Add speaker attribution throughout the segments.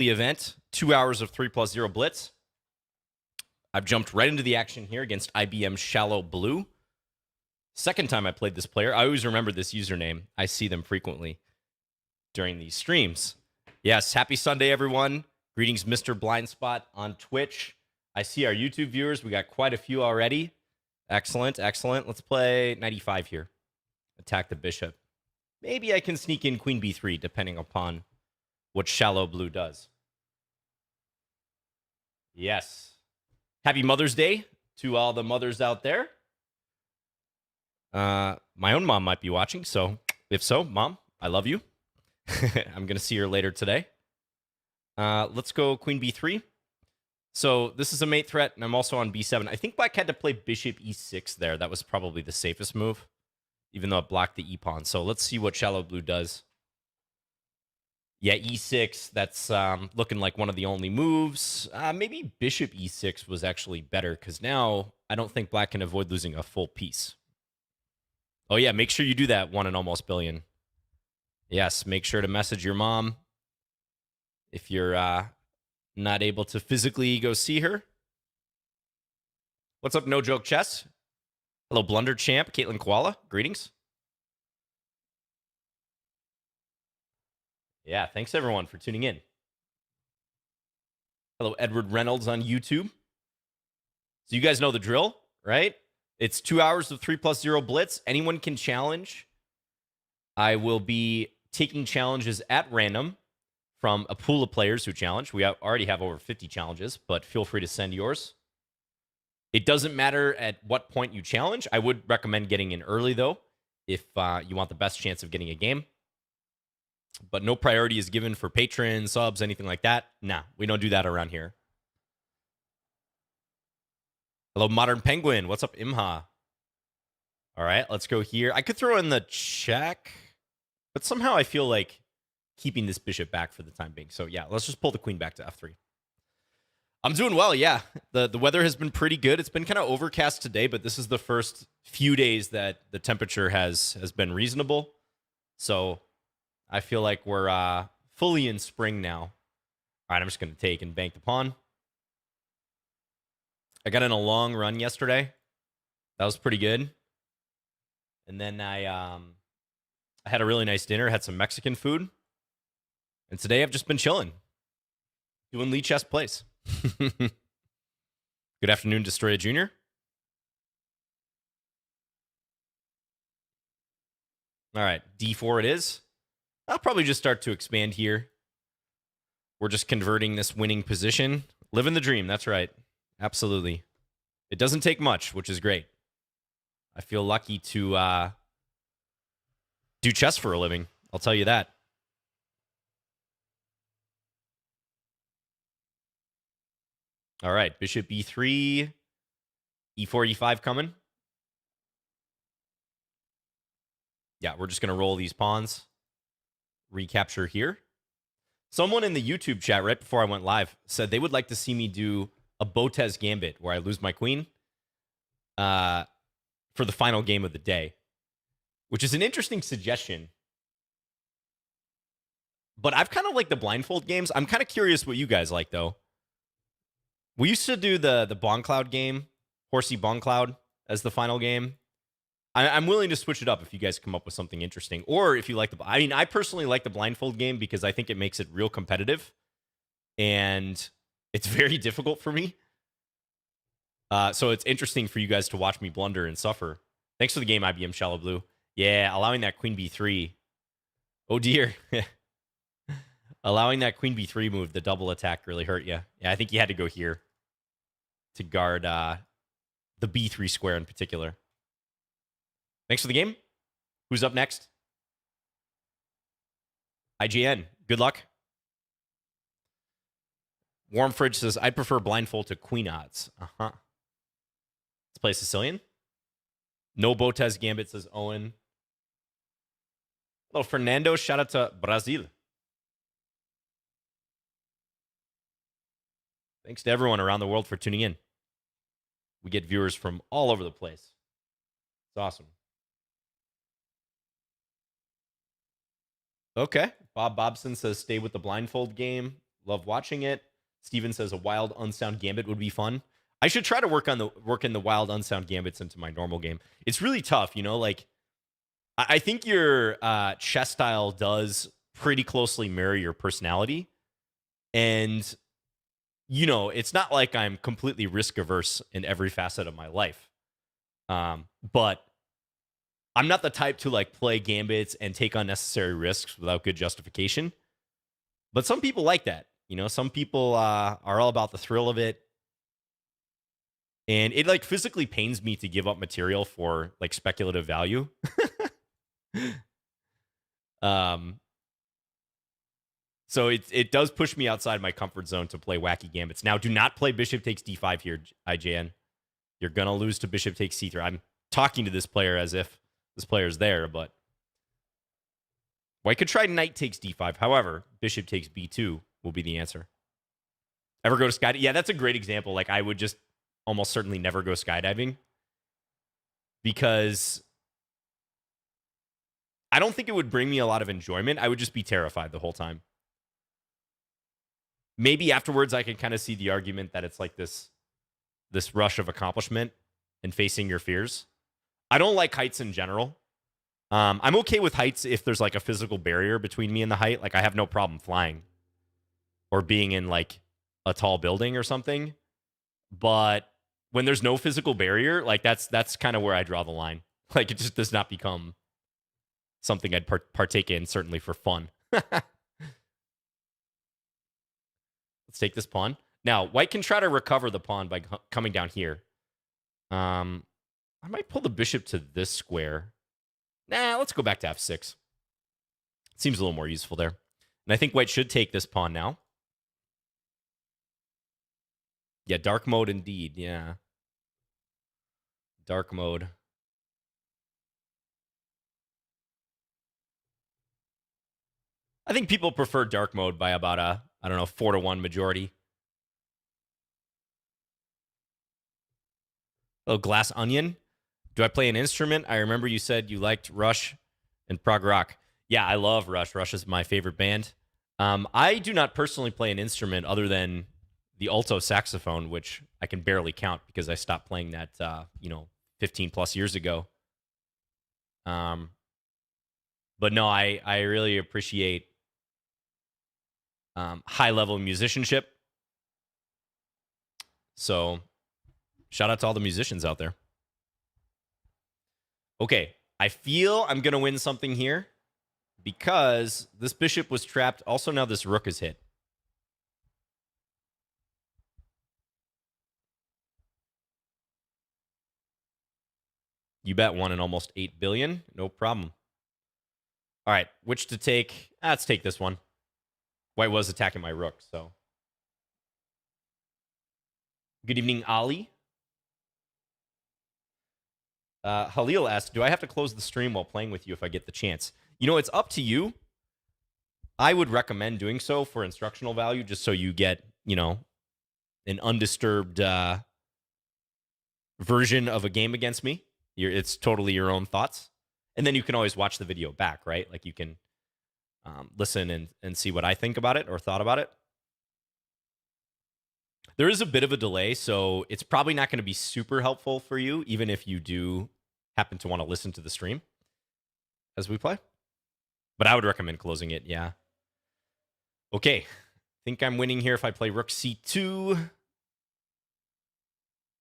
Speaker 1: the event, 2 hours of 3+0 blitz. I've jumped right into the action here against IBMSBlue. Second time I played this player. I always remember this username. I see them frequently during these streams. Yes, happy Sunday, everyone. Greetings, Mr. Blindspot on Twitch. I see our YouTube viewers. We got quite a few already. Excellent, excellent. Let's play 95 here. Attack the bishop. Maybe I can sneak in queen b3, depending upon what shallow blue does. Yes. Happy Mother's Day to all the mothers out there. My own mom might be watching, so if so, Mom, I love you. I'm going to see her later today. Let's go queen b3. So this is a mate threat, and I'm also on b7. I think black had to play bishop e6 there. That was probably the safest move, even though it blocked the e-pawn. So let's see what shallow blue does. Yeah, e6, that's looking like one of the only moves. Maybe bishop e6 was actually better, because now I don't think black can avoid losing a full piece. Oh, yeah, make sure you do that, 1 in almost billion. Yes, make sure to message your mom if you're not able to physically go see her. What's up, No Joke Chess? Hello, Blunder champ, Caitlin Koala. Greetings. Yeah, thanks everyone for tuning in. Hello, Edward Reynolds on YouTube. So you guys know the drill, right? It's 2 hours of 3+0 blitz. Anyone can challenge. I will be taking challenges at random from a pool of players who challenge. We already have over 50 challenges, but feel free to send yours. It doesn't matter at what point you challenge. I would recommend getting in early, though, if you want the best chance of getting a game. But no priority is given for patrons, subs, anything like that. Nah, we don't do that around here. Hello, Modern Penguin. What's up, Imha? All right, let's go here. I could throw in the check, but somehow I feel like keeping this bishop back for the time being. So yeah, let's just pull the queen back to f3. I'm doing well, yeah. The weather has been pretty good. It's been kind of overcast today, but this is the first few days that the temperature has been reasonable. So I feel like we're fully in spring now. All right, I'm just going to take and bank the pawn. I got in a long run yesterday. That was pretty good. And then I had a really nice dinner, had some Mexican food. And today I've just been chilling, doing Lichess plays. Good afternoon, Destroya Jr. All right, d4 it is. I'll probably just start to expand here. We're just converting this winning position. Living the dream, that's right. Absolutely. It doesn't take much, which is great. I feel lucky to do chess for a living. I'll tell you that. All right, bishop e3, e4, e5 coming. Yeah, we're just going to roll these pawns. Recapture here. Someone in the YouTube chat right before I went live said they would like to see me do a Botez Gambit where I lose my queen for the final game of the day, which is an interesting suggestion. But I've kind of liked the blindfold games. I'm kind of curious what you guys like, though. We used to do the Boncloud game, Horsey Boncloud, as the final game. I'm willing to switch it up if you guys come up with something interesting. Or if you like the... I mean, I personally like the blindfold game because I think it makes it real competitive. And it's very difficult for me. So it's interesting for you guys to watch me blunder and suffer. Thanks for the game, IBMSBlue. Yeah, allowing that queen b3. Oh, dear. Allowing that queen b3 move, the double attack, really hurt you. Yeah, I think you had to go here to guard the b3 square in particular. Thanks for the game. Who's up next? IGN. Good luck. Warm Fridge says, I'd prefer blindfold to queen odds. Uh-huh. Let's play Sicilian. No Botez Gambit, says Owen. Hello, Fernando. Shout out to Brazil. Thanks to everyone around the world for tuning in. We get viewers from all over the place. It's awesome. Okay. Bob Bobson says, stay with the blindfold game. Love watching it. Steven says a wild unsound gambit would be fun. I should try to work in the wild unsound gambits into my normal game. It's really tough, you know. Like I think your chess style does pretty closely mirror your personality, and you know it's not like I'm completely risk averse in every facet of my life. But I'm not the type to like play gambits and take unnecessary risks without good justification. But some people like that. You know, some people are all about the thrill of it. And it like physically pains me to give up material for like speculative value. So it does push me outside my comfort zone to play wacky gambits. Now, do not play bishop takes d5 here, IJN. You're going to lose to bishop takes c3. I'm talking to this player as if this player's there, but white could try knight takes d5. However, bishop takes b2 will be the answer. Ever go to skydiving? Yeah, that's a great example. Like, I would just almost certainly never go skydiving because I don't think it would bring me a lot of enjoyment. I would just be terrified the whole time. Maybe afterwards I can kind of see the argument that it's like this rush of accomplishment and facing your fears. I don't like heights in general. I'm okay with heights if there's like a physical barrier between me and the height. Like I have no problem flying or being in like a tall building or something. But when there's no physical barrier, like that's kind of where I draw the line. Like it just does not become something I'd partake in, certainly for fun. Let's take this pawn. Now, white can try to recover the pawn by coming down here. I might pull the bishop to this square. Nah, let's go back to f6. Seems a little more useful there. And I think white should take this pawn now. Yeah, dark mode indeed, yeah. Dark mode. I think people prefer dark mode by about a, 4-1 majority. Oh, Glass Onion. Do I play an instrument? I remember you said you liked Rush and prog rock. Yeah, I love Rush. Rush is my favorite band. I do not personally play an instrument other than the alto saxophone, which I can barely count because I stopped playing that, 15 plus years ago. But no, I really appreciate high level musicianship. So shout out to all the musicians out there. Okay, I feel I'm going to win something here because this bishop was trapped. Also, now this rook is hit. You bet 1 in almost 8 billion. No problem. All right, which to take? Let's take this one. White was attacking my rook, so. Good evening, Ali. Halil asked, do I have to close the stream while playing with you if I get the chance? You know, it's up to you. I would recommend doing so for instructional value, just so you get, an undisturbed version of a game against me. It's totally your own thoughts. And then you can always watch the video back, right? Like you can listen and see what I think about it or thought about it. There is a bit of a delay, so it's probably not going to be super helpful for you, even if you do happen to want to listen to the stream as we play. But I would recommend closing it, yeah. Okay, I think I'm winning here if I play rook c2.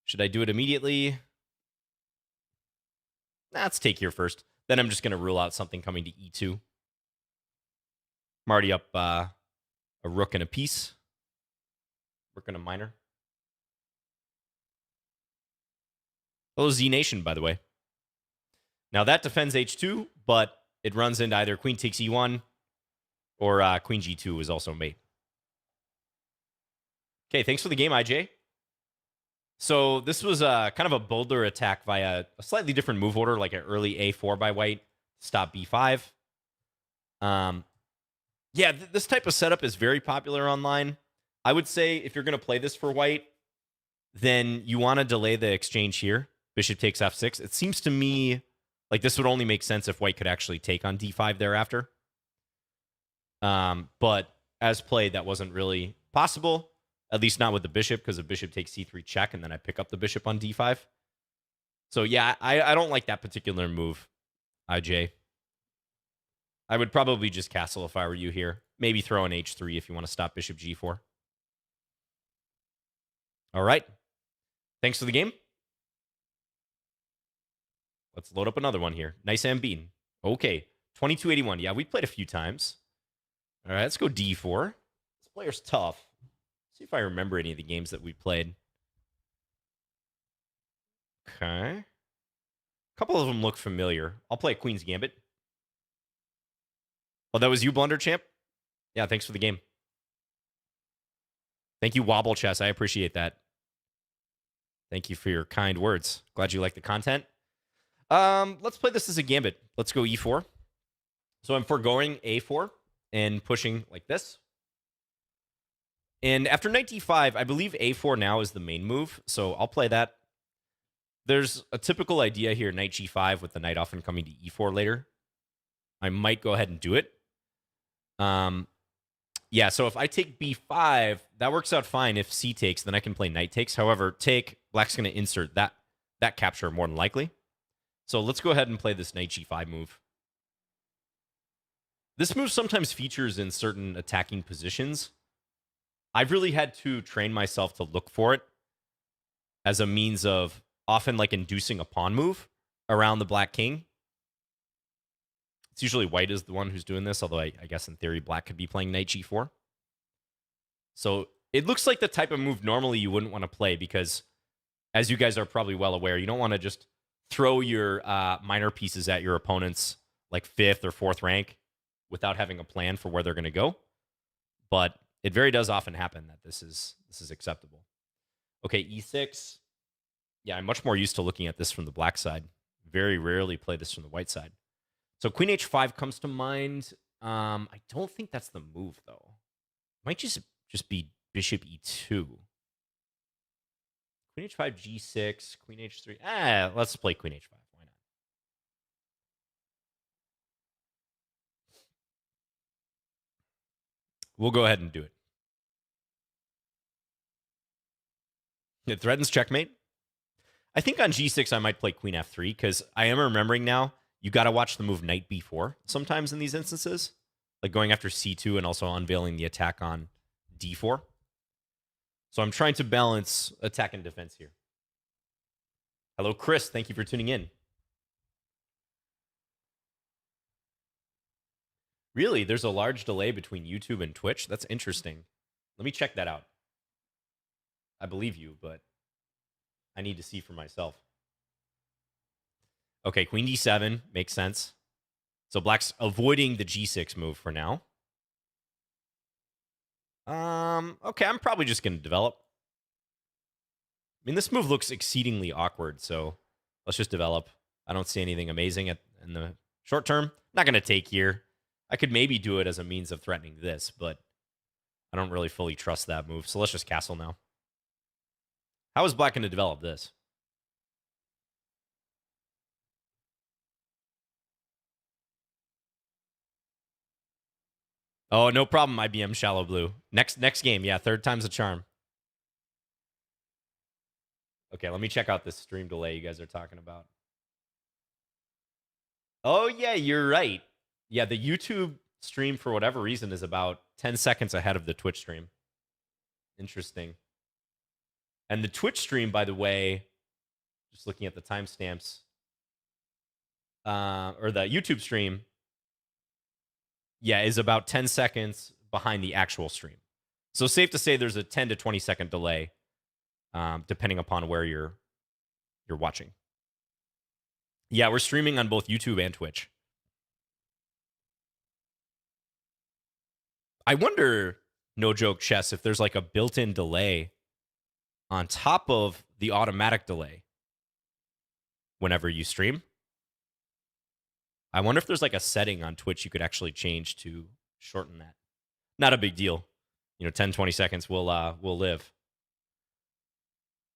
Speaker 1: Should I do it immediately? Let's take here first. Then I'm just going to rule out something coming to e2. I'm already up a rook and a piece. Rook and a minor. Hello, Z Nation, by the way. Now that defends h2, but it runs into either queen takes e1 or queen g2 is also mate. Okay, thanks for the game, IJ. So this was kind of a bolder attack via a slightly different move order, like an early a4 by white, stop b5. Yeah, this type of setup is very popular online. I would say if you're going to play this for white, then you want to delay the exchange here. Bishop takes f6. It seems to me like this would only make sense if white could actually take on d5 thereafter. But as played, that wasn't really possible, at least not with the bishop, because the bishop takes c3 check, and then I pick up the bishop on d5. So yeah, I don't like that particular move, IJ. I would probably just castle if I were you here. Maybe throw an h3 if you want to stop bishop g4. All right. Thanks for the game. Let's load up another one here. Nice and beaten. Okay. 2281. Yeah, we played a few times. All right, let's go d4. This player's tough. See if I remember any of the games that we played. Okay. A couple of them look familiar. I'll play Queen's Gambit. Oh, that was you, Blunder Champ? Yeah, thanks for the game. Thank you, Wobble Chess. I appreciate that. Thank you for your kind words. Glad you like the content. Let's play this as a gambit. Let's go e4. So I'm foregoing a4 and pushing like this. And after knight d5, I believe a4 now is the main move, so I'll play that. There's a typical idea here, knight g5 with the knight often coming to e4 later. I might go ahead and do it. Yeah, so if I take b5, that works out fine. If c takes, then I can play knight takes. However, take, black's going to insert that capture more than likely. So let's go ahead and play this knight g5 move. This move sometimes features in certain attacking positions. I've really had to train myself to look for it as a means of often like inducing a pawn move around the black king. It's usually white is the one who's doing this, although I guess in theory black could be playing knight g4. So it looks like the type of move normally you wouldn't want to play because, as you guys are probably well aware, you don't want to just throw your minor pieces at your opponent's like 5th or 4th rank without having a plan for where they're going to go. But it very does often happen that this is acceptable. Okay, e6. Yeah, I'm much more used to looking at this from the black side. Very rarely play this from the white side. So queen h5 comes to mind. I don't think that's the move, though. Might just be bishop e2. Queen h5, g6, queen h3. Let's play queen h5. Why not? We'll go ahead and do it. It threatens checkmate. I think on g6 I might play queen f3 because I am remembering now you got to watch the move knight b4 sometimes in these instances, like going after c2 and also unveiling the attack on d4. So I'm trying to balance attack and defense here. Hello, Chris. Thank you for tuning in. Really? There's a large delay between YouTube and Twitch? That's interesting. Let me check that out. I believe you, but I need to see for myself. Okay, queen d7 makes sense. So black's avoiding the g6 move for now. Okay, I'm probably just going to develop. I mean, this move looks exceedingly awkward, so let's just develop. I don't see anything amazing in the short term. Not going to take here. I could maybe do it as a means of threatening this, but I don't really fully trust that move, so let's just castle now. How is black going to develop this? Oh, no problem, IBM Shallow Blue. Next game, yeah, 3rd time's a charm. Okay, let me check out this stream delay you guys are talking about. Oh, yeah, you're right. Yeah, the YouTube stream, for whatever reason, is about 10 seconds ahead of the Twitch stream. Interesting. And the Twitch stream, by the way, just looking at the timestamps, or the YouTube stream, yeah, is about 10 seconds behind the actual stream. So safe to say there's a 10 to 20 second delay, depending upon where you're watching. Yeah, we're streaming on both YouTube and Twitch. I wonder, no joke, Chess, if there's like a built-in delay on top of the automatic delay whenever you stream. I wonder if there's like a setting on Twitch you could actually change to shorten that. Not a big deal. 10, 20 seconds we'll live.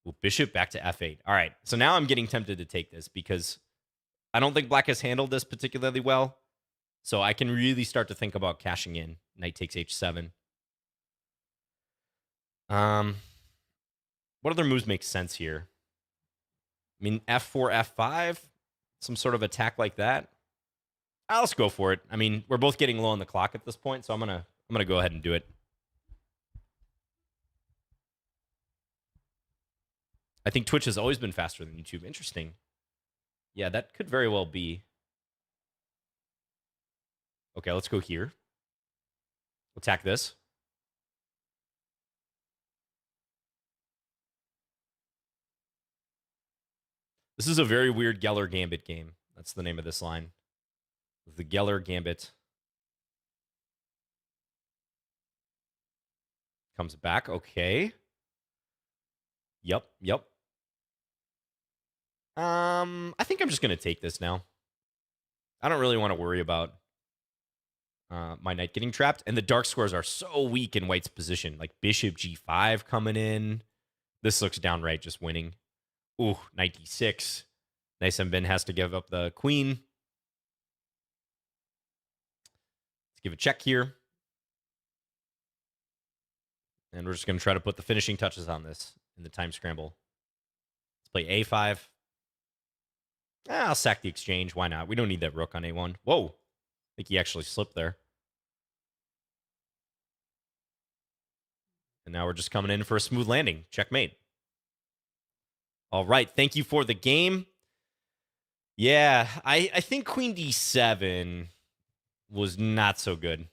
Speaker 1: Ooh, bishop back to f8. All right, so now I'm getting tempted to take this because I don't think black has handled this particularly well. So I can really start to think about cashing in. Knight takes h7. What other moves make sense here? I mean, F4, F5, some sort of attack like that. Let's go for it. I mean, we're both getting low on the clock at this point, so I'm gonna go ahead and do it. I think Twitch has always been faster than YouTube. Interesting. Yeah, that could very well be. Okay, let's go here. Attack this. This is a very weird Geller Gambit game. That's the name of this line. The Geller Gambit. Comes back. Okay. Yep. I think I'm just going to take this now. I don't really want to worry about my knight getting trapped. And the dark squares are so weak in white's position. Like bishop g5 coming in. This looks downright just winning. Ooh, knight d6. Nice and Ben has to give up the queen. Let's give a check here. And we're just going to try to put the finishing touches on this in the time scramble. Let's play a5. I'll sack the exchange. Why not? We don't need that rook on a1. Whoa. I think he actually slipped there. And now we're just coming in for a smooth landing. Checkmate. All right. Thank you for the game. Yeah, I think queen d7 was not so good.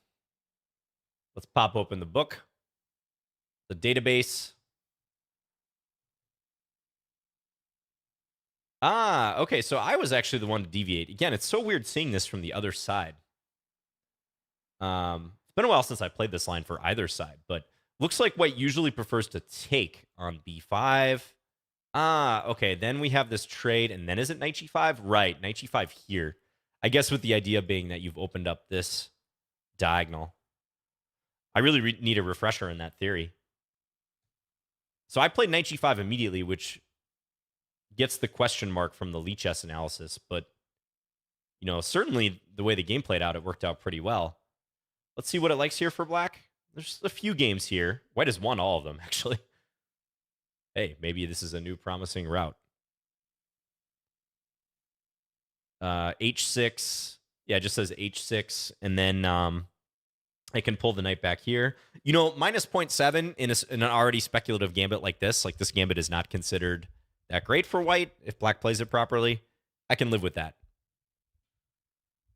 Speaker 1: Let's pop open the book. The database. Okay, so I was actually the one to deviate. Again, it's so weird seeing this from the other side. It's been a while since I played this line for either side, but looks like white usually prefers to take on b5. Okay, then we have this trade, and then is it knight g5? Right, knight g5 here. I guess with the idea being that you've opened up this diagonal. I really need a refresher in that theory. So I played knight g5 immediately, which gets the question mark from the Lichess analysis, but you know, certainly the way the game played out, it worked out pretty well. Let's see what it likes here for black. There's a few games here. White has won all of them, actually. Hey, maybe this is a new promising route. H6. Yeah, it just says H6. And then I can pull the knight back here. You know, minus 0.7 in an already speculative gambit like this gambit is not considered that great for white if black plays it properly. I can live with that.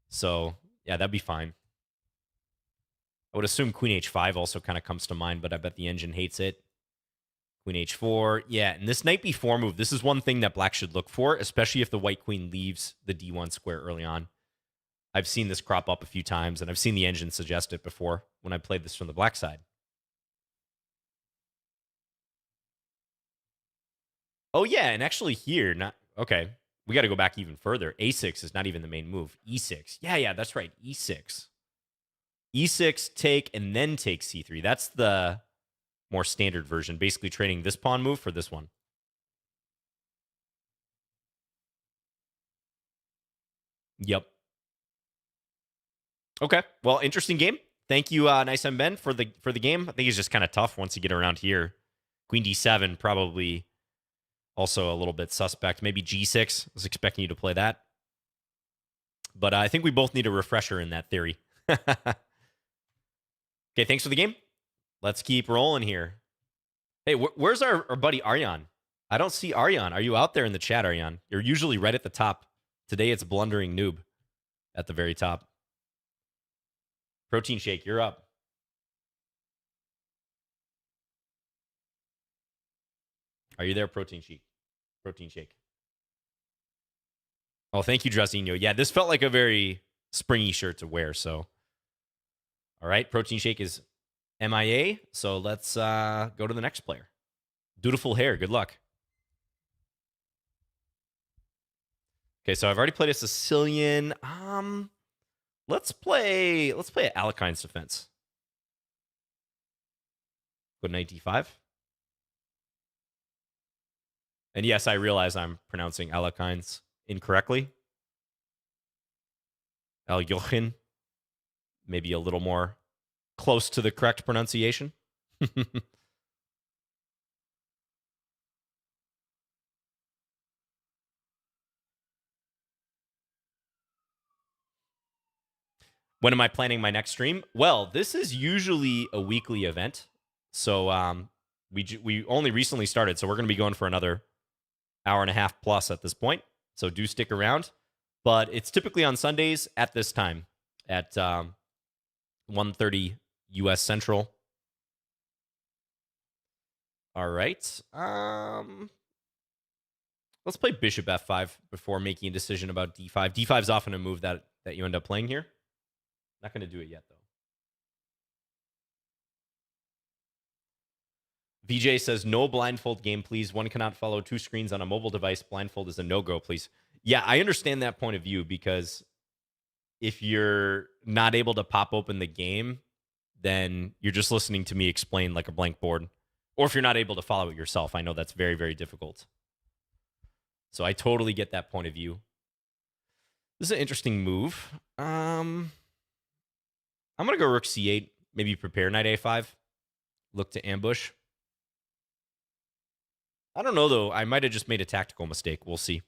Speaker 1: So, yeah, that'd be fine. I would assume queen h5 also kind of comes to mind, but I bet the engine hates it. Queen h4. Yeah, and this knight b4 move, this is one thing that black should look for, especially if the white queen leaves the d1 square early on. I've seen this crop up a few times, and I've seen the engine suggest it before when I played this from the black side. Oh, yeah, and actually here, not okay, we got to go back even further. a6 is not even the main move. e6. Yeah, that's right, e6. e6, take, and then take c3. That's the more standard version, basically trading this pawn move for this one. Yep. Okay. Well, interesting game. Thank you, Nice and Ben, for the game. I think it's just kind of tough once you get around here. Queen d7 probably also a little bit suspect. Maybe g6. I was expecting you to play that. But I think we both need a refresher in that theory. Okay, thanks for the game. Let's keep rolling here. Hey, where's our buddy Aryan? I don't see Aryan. Are you out there in the chat, Aryan? You're usually right at the top. Today it's Blundering Noob at the very top. Protein Shake, you're up. Are you there, Protein Shake? Protein Shake. Oh, thank you, Drazinho. Yeah, this felt like a very springy shirt to wear, so. All right, Protein Shake is MIA, so let's go to the next player. Dutiful Hair, good luck. Okay, so I've already played a Sicilian. Let's play Alekhine's defense. Go knight d5. And yes, I realize I'm pronouncing Alekhine's incorrectly. Alekhine. Maybe a little more close to the correct pronunciation. When am I planning my next stream? Well, this is usually a weekly event. So we only recently started, so we're going to be going for another hour and a half plus at this point. So do stick around. But it's typically on Sundays at this time at 1:30 U.S. Central. All right. Let's play bishop f5 before making a decision about d5. d5 is often a move that you end up playing here. Not going to do it yet, though. VJ says, no blindfold game, please. One cannot follow two screens on a mobile device. Blindfold is a no-go, please. Yeah, I understand that point of view, because if you're not able to pop open the game, then you're just listening to me explain like a blank board. Or if you're not able to follow it yourself, I know that's very, very difficult. So I totally get that point of view. This is an interesting move. I'm going to go rook c8, maybe prepare knight a5, look to ambush. I don't know, though. I might have just made a tactical mistake. We'll see.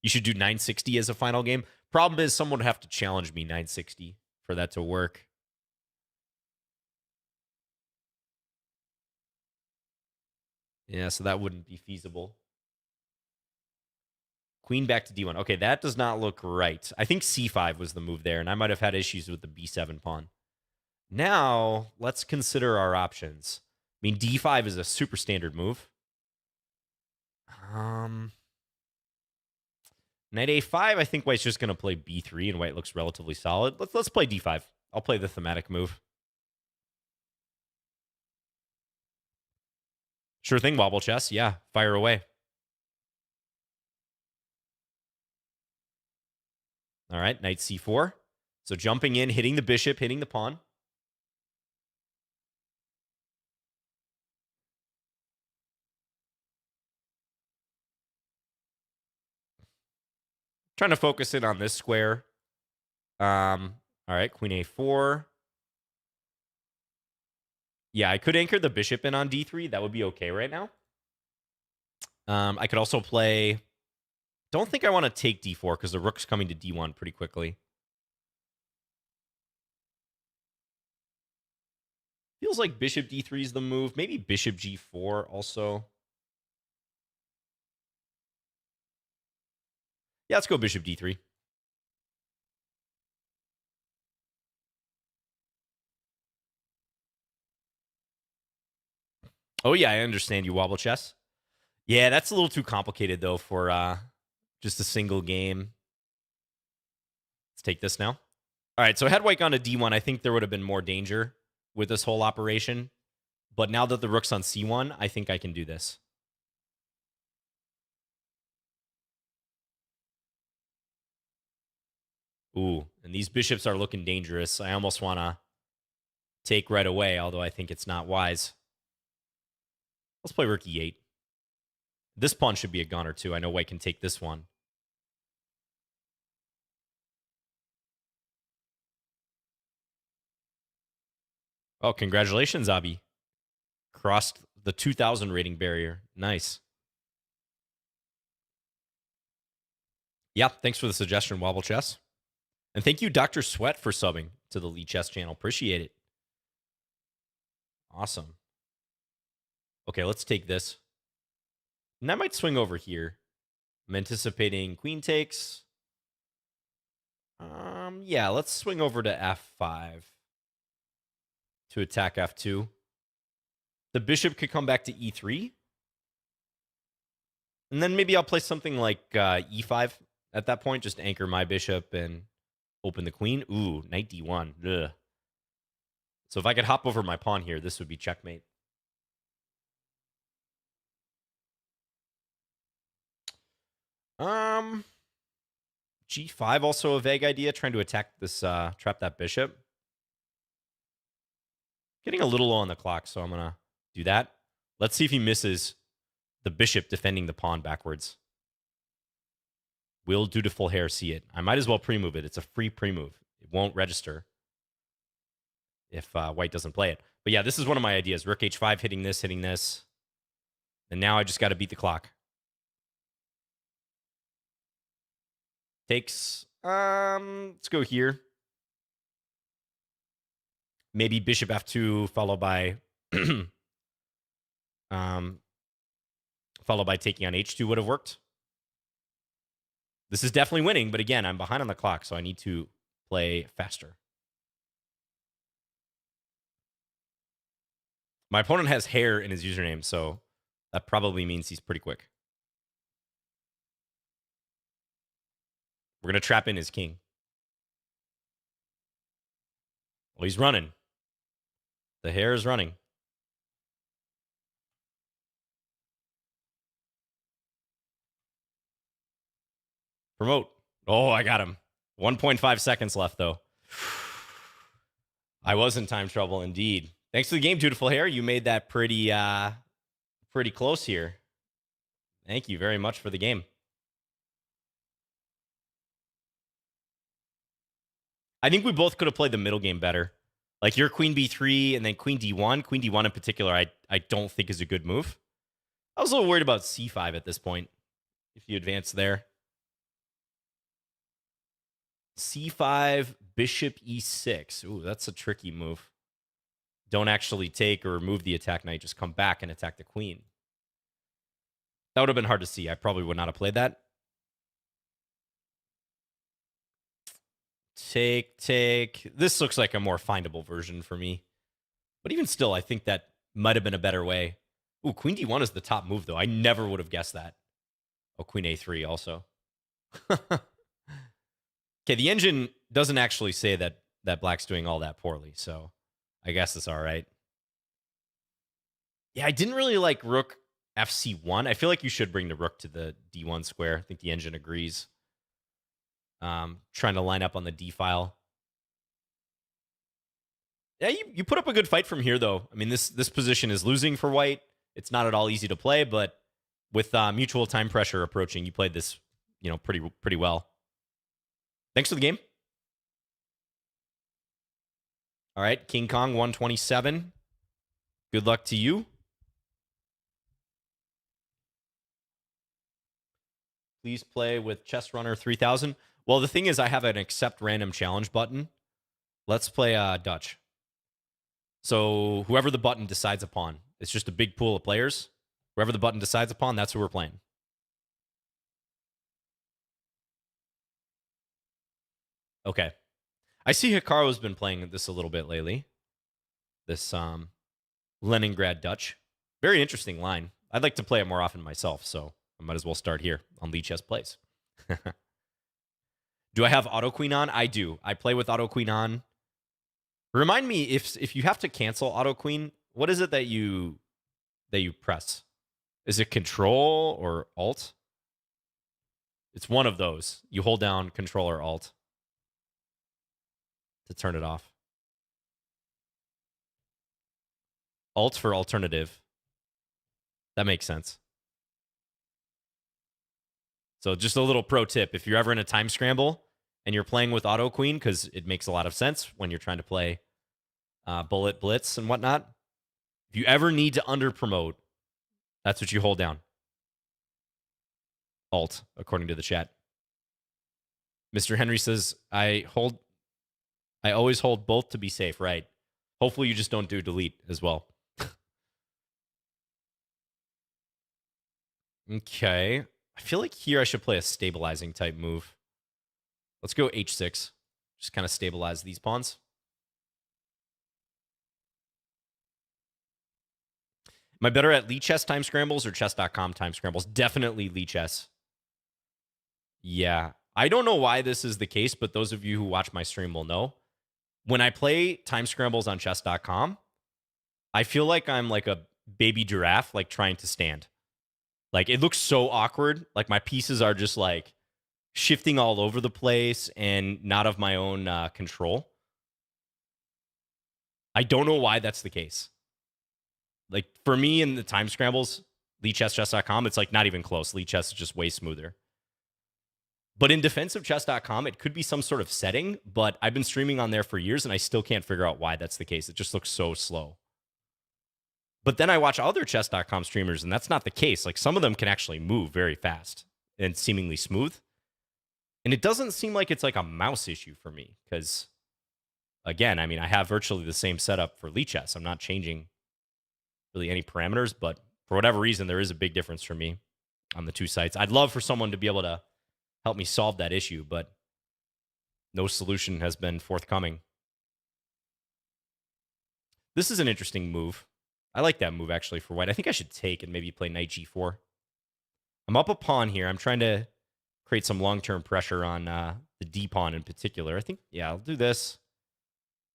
Speaker 1: You should do 960 as a final game. Problem is, someone would have to challenge me 960 for that to work. Yeah, so that wouldn't be feasible. Queen back to d1. Okay, that does not look right. I think c5 was the move there, and I might have had issues with the b7 pawn. Now, let's consider our options. I mean, d5 is a super standard move. Knight a5, I think White's just going to play b3, and White looks relatively solid. Let's play d5. I'll play the thematic move. Sure thing, wobble chess. Yeah, fire away. All right, knight c4. So jumping in, hitting the bishop, hitting the pawn. Trying to focus in on this square. All right, queen a4. Yeah, I could anchor the bishop in on d3. That would be okay right now. I could also play... Don't think I want to take d4 because the rook's coming to d1 pretty quickly. Feels like bishop d3 is the move. Maybe bishop g4 also. Yeah, let's go bishop d3. Oh, yeah, I understand you, wobble chess. Yeah, that's a little too complicated, though, for just a single game. Let's take this now. All right, so had White gone to d1, I think there would have been more danger with this whole operation. But now that the rook's on c1, I think I can do this. Ooh, and these bishops are looking dangerous. I almost want to take right away, although I think it's not wise. Let's play rook e8. This pawn should be a gunner, too. I know White can take this one. Oh, congratulations, Abi. Crossed the 2,000 rating barrier. Nice. Yeah, thanks for the suggestion, Wobble Chess. And thank you, Dr. Sweat, for subbing to the Lichess channel. Appreciate it. Awesome. Okay, let's take this. And I might swing over here. I'm anticipating queen takes. Yeah, let's swing over to f5 to attack f2. The bishop could come back to e3. And then maybe I'll play something like e5 at that point. Just anchor my bishop and open the queen. Ooh, knight d1. Ugh. So if I could hop over my pawn here, this would be checkmate. G5 also a vague idea, trying to attack this, trap that bishop. Getting a little low on the clock, so I'm going to do that. Let's see if he misses the bishop defending the pawn backwards. Will dutiful hair see it? I might as well pre-move it. It's a free pre-move. It won't register if White doesn't play it. But yeah, this is one of my ideas. Rook h5, hitting this, hitting this. And now I just got to beat the clock. Takes. Let's go here. Maybe bishop f2 followed by taking on h2 would have worked. This is definitely winning, but again, I'm behind on the clock, so I need to play faster. My opponent has hair in his username, so that probably means he's pretty quick. We're going to trap in his king. Well, he's running. The hair is running. Promote. Oh, I got him. 1.5 seconds left, though. I was in time trouble, indeed. Thanks for the game, Beautiful Hair. You made that pretty close here. Thank you very much for the game. I think we both could have played the middle game better. Like your queen b3 and then queen d1. Queen d1 in particular, I don't think is a good move. I was a little worried about c5 at this point, if you advance there. c5, bishop e6. Ooh, that's a tricky move. Don't actually take or remove the attack knight. Just come back and attack the queen. That would have been hard to see. I probably would not have played that. Take. This looks like a more findable version for me. But even still, I think that might have been a better way. Ooh, queen d1 is the top move, though. I never would have guessed that. Oh, queen a3 also. Okay, the engine doesn't actually say that black's doing all that poorly, so I guess it's all right. Yeah, I didn't really like rook fc1. I feel like you should bring the rook to the d1 square. I think the engine agrees. Trying to line up on the d file. Yeah, you put up a good fight from here, though. I mean, this position is losing for white. It's not at all easy to play, but with mutual time pressure approaching, you played this, pretty well. Thanks for the game. All right, King Kong 127. Good luck to you. Please play with Chess Runner 3000. Well, the thing is, I have an accept random challenge button. Let's play Dutch. So whoever the button decides upon, it's just a big pool of players. Whoever the button decides upon, that's who we're playing. Okay. I see Hikaru's been playing this a little bit lately. This Leningrad Dutch. Very interesting line. I'd like to play it more often myself, so I might as well start here on Lichess Plays. Do I have auto queen on? I do. I play with auto queen on. Remind me, if you have to cancel auto queen, what is it that you press? Is it control or alt? It's one of those. You hold down control or alt to turn it off. Alt for alternative. That makes sense. So just a little pro tip. If you're ever in a time scramble and you're playing with auto queen, because it makes a lot of sense when you're trying to play bullet blitz and whatnot. If you ever need to under promote, that's what you hold down. Alt, according to the chat. Mr. Henry says, I always hold both to be safe, right? Hopefully you just don't do delete as well. Okay. I feel like here I should play a stabilizing type move. Let's go h6. Just kind of stabilize these pawns. Am I better at Lichess time scrambles or chess.com time scrambles? Definitely Lichess. Yeah. I don't know why this is the case, but those of you who watch my stream will know. When I play time scrambles on chess.com, I feel like I'm like a baby giraffe, like trying to stand. Like, it looks so awkward. Like, my pieces are just, like, shifting all over the place and not of my own control. I don't know why that's the case. Like, for me in the time scrambles, LichessChess.com, it's, like, not even close. Lichess is just way smoother. But in defensivechess.com, it could be some sort of setting, but I've been streaming on there for years, and I still can't figure out why that's the case. It just looks so slow. But then I watch other chess.com streamers, and that's not the case. Like, some of them can actually move very fast and seemingly smooth. And it doesn't seem like it's like a mouse issue for me because, again, I mean, I have virtually the same setup for Lichess. I'm not changing really any parameters, but for whatever reason, there is a big difference for me on the two sites. I'd love for someone to be able to help me solve that issue, but no solution has been forthcoming. This is an interesting move. I like that move, actually, for white. I think I should take and maybe play knight g4. I'm up a pawn here. I'm trying to create some long-term pressure on the d pawn in particular. I think, yeah, I'll do this.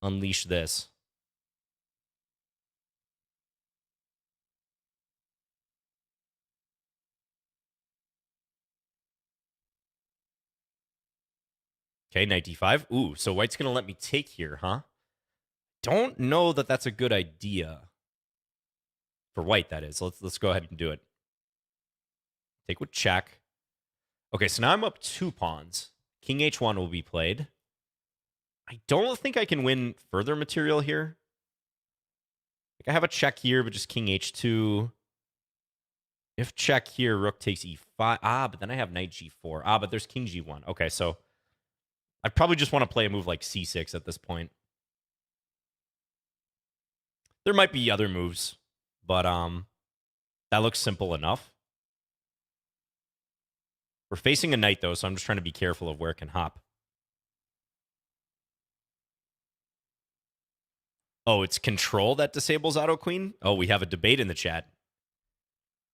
Speaker 1: Unleash this. Okay, knight d5. Ooh, so white's going to let me take here, huh? Don't know that that's a good idea. For white, that is. Let's go ahead and do it. Take with check. Okay, so now I'm up 2 pawns. King h1 will be played. I don't think I can win further material here. Like I have a check here, but just king h2. If check here, rook takes e5. Ah, but then I have knight g4. Ah, but there's king g1. Okay, so I probably just want to play a move like c6 at this point. There might be other moves, but that looks simple enough. We're facing a knight, though, so I'm just trying to be careful of where it can hop. Oh, it's control that disables auto queen? Oh, we have a debate in the chat.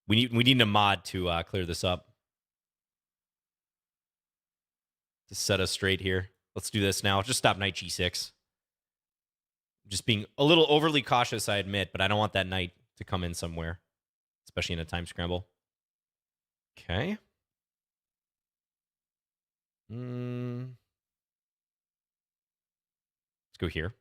Speaker 1: We need a mod to clear this up. To set us straight here. Let's do this now. Just stop knight g6. Just being a little overly cautious, I admit, but I don't want that knight to come in somewhere, especially in a time scramble. Okay. Let's go here.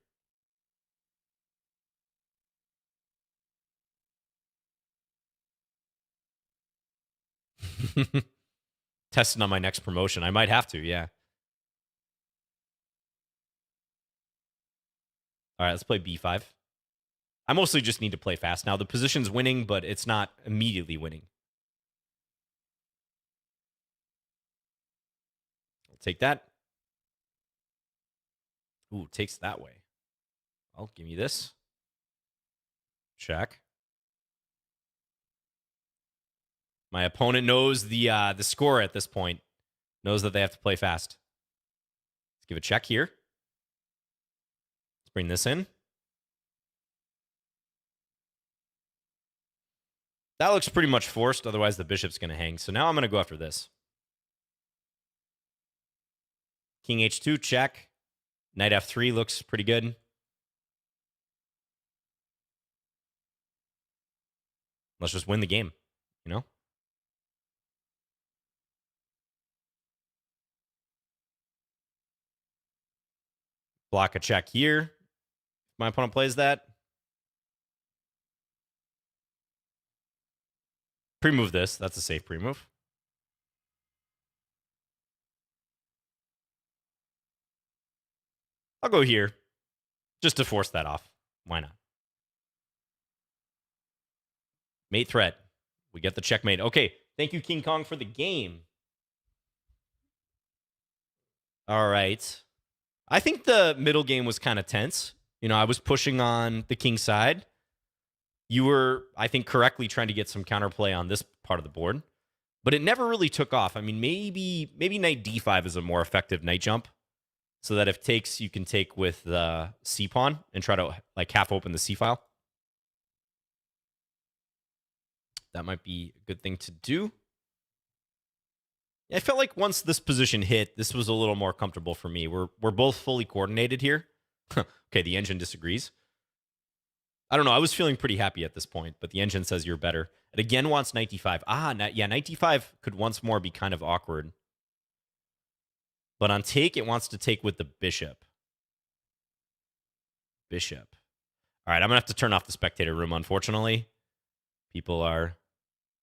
Speaker 1: Testing on my next promotion. I might have to, yeah. All right, let's play b5. I mostly just need to play fast now. The position's winning, but it's not immediately winning. I'll take that. Ooh, takes that way. Well, give me this. Check. My opponent knows the score at this point. Knows that they have to play fast. Let's give a check here. Let's bring this in. That looks pretty much forced. Otherwise, the bishop's going to hang. So now I'm going to go after this. King h2, check. Knight f3 looks pretty good. Let's just win the game, you know? Block a check here. If my opponent plays that. Pre-move this. That's a safe pre-move. I'll go here just to force that off. Why not? Mate threat. We get the checkmate. Okay. Thank you, King Kong, for the game. All right. I think the middle game was kind of tense. You know, I was pushing on the king side. You were, I think, correctly trying to get some counterplay on this part of the board. But it never really took off. I mean, maybe knight d5 is a more effective knight jump. So that if takes, you can take with the c pawn and try to like half open the c file. That might be a good thing to do. I felt like once this position hit, this was a little more comfortable for me. We're both fully coordinated here. Okay, the engine disagrees. I don't know. I was feeling pretty happy at this point, but the engine says you're better. It again wants knight d5. Yeah, knight d5 could once more be kind of awkward. But on take, it wants to take with the bishop. Bishop. All right, I'm going to have to turn off the spectator room, unfortunately. People are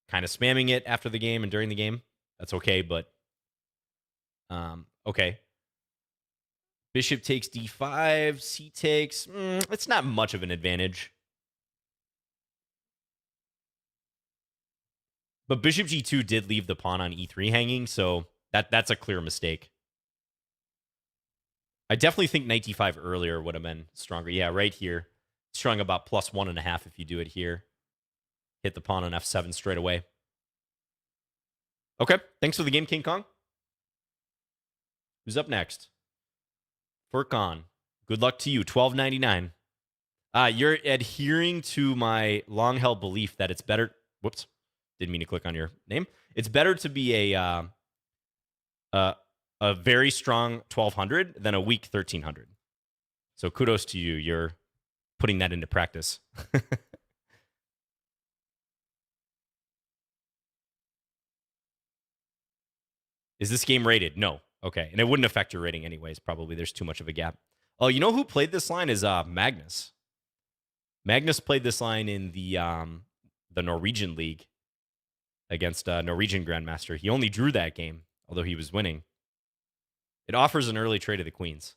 Speaker 1: kind of spamming it after the game and during the game. That's okay, but... okay. Bishop takes d5, c takes... it's not much of an advantage. But bishop g2 did leave the pawn on e3 hanging, so that's a clear mistake. I definitely think knight d5 earlier would have been stronger. Yeah, right here. Strung about plus 1.5 if you do it here. Hit the pawn on f7 straight away. Okay, thanks for the game, King Kong. Who's up next? Furkan. Good luck to you. 12.99. You're adhering to my long-held belief that it's better. Whoops, didn't mean to click on your name. It's better to be a very strong 1200 than a weak 1300. So kudos to you. You're putting that into practice. Is this game rated? No. Okay, and it wouldn't affect your rating anyways. Probably there's too much of a gap. Oh, you know who played this line is Magnus. Magnus played this line in the Norwegian League against a Norwegian Grandmaster. He only drew that game, although he was winning. It offers an early trade of the queens.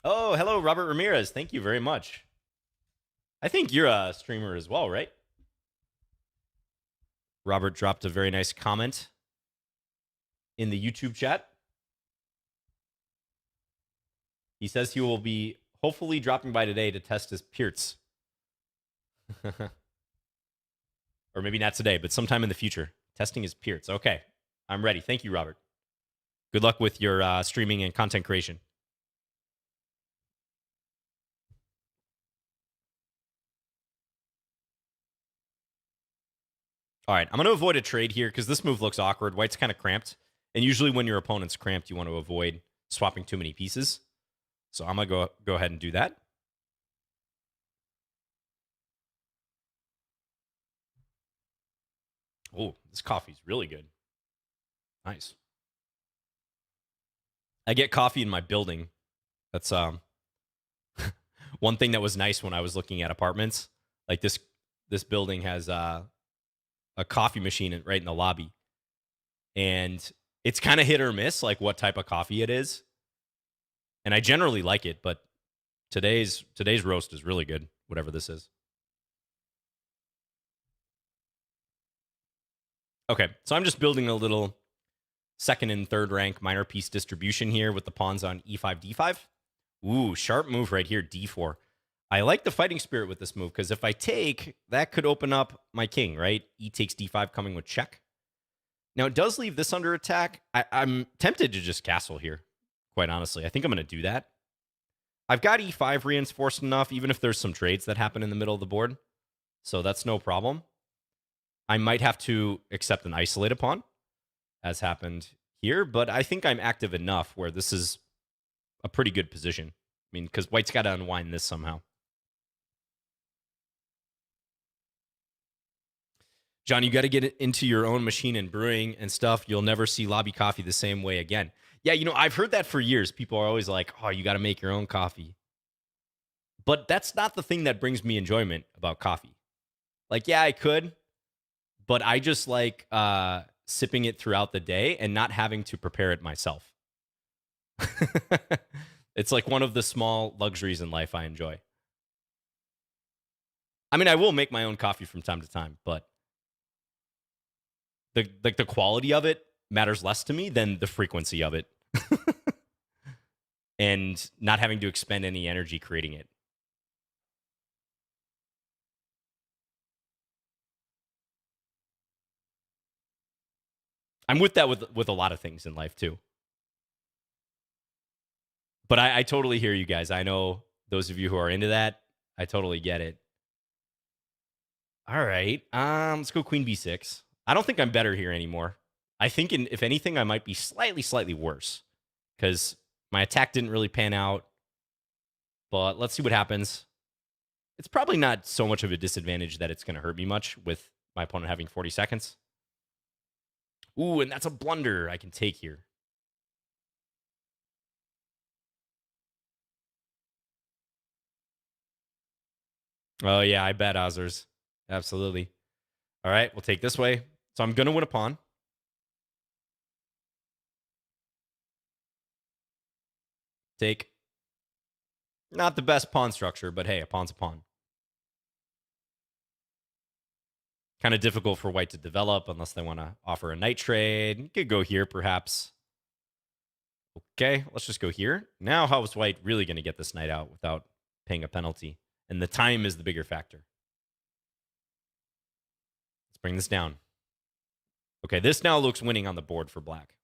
Speaker 1: Oh, hello, Robert Ramirez. Thank you very much. I think you're a streamer as well, right? Robert dropped a very nice comment in the YouTube chat. He says he will be hopefully dropping by today to test his Pirts. Or maybe not today, but sometime in the future. Testing his Pirts. Okay, I'm ready. Thank you, Robert. Good luck with your streaming and content creation. All right, I'm going to avoid a trade here because this move looks awkward. White's kind of cramped. And usually when your opponent's cramped, you want to avoid swapping too many pieces. So I'm going to go ahead and do that. Oh, this coffee's really good. Nice. I get coffee in my building. That's one thing that was nice when I was looking at apartments. Like this building has a coffee machine right in the lobby. And it's kind of hit or miss, like what type of coffee it is. And I generally like it, but today's roast is really good, whatever this is. Okay, so I'm just building a little second and third rank minor piece distribution here with the pawns on e5, d5. Ooh, sharp move right here, d4. I like the fighting spirit with this move because if I take, that could open up my king, right? E takes d5 coming with check. Now, it does leave this under attack. I'm tempted to just castle here, quite honestly. I think I'm going to do that. I've got e5 reinforced enough, even if there's some trades that happen in the middle of the board. So that's no problem. I might have to accept an isolated pawn, as happened here, but I think I'm active enough where this is a pretty good position. I mean, because White's got to unwind this somehow. John, you got to get into your own machine and brewing and stuff. You'll never see lobby coffee the same way again. Yeah, you know, I've heard that for years. People are always like, oh, you got to make your own coffee. But that's not the thing that brings me enjoyment about coffee. Like, yeah, I could, but I just like sipping it throughout the day and not having to prepare it myself. It's like one of the small luxuries in life I enjoy. I mean, I will make my own coffee from time to time, but the quality of it matters less to me than the frequency of it. And not having to expend any energy creating it. I'm with that with a lot of things in life too. But I totally hear you guys. I know those of you who are into that, I totally get it. All right. Let's go queen b6. I don't think I'm better here anymore. I think, if anything, I might be slightly worse because my attack didn't really pan out. But let's see what happens. It's probably not so much of a disadvantage that it's going to hurt me much with my opponent having 40 seconds. Ooh, and that's a blunder I can take here. Oh, yeah, I bet, Ozers. Absolutely. All right, we'll take this way. So I'm going to win a pawn. Take. Not the best pawn structure, but hey, a pawn's a pawn. Kind of difficult for white to develop unless they want to offer a knight trade. You could go here, perhaps. Okay, let's just go here. Now, how is white really going to get this knight out without paying a penalty? And the time is the bigger factor. Let's bring this down. Okay, this now looks winning on the board for black.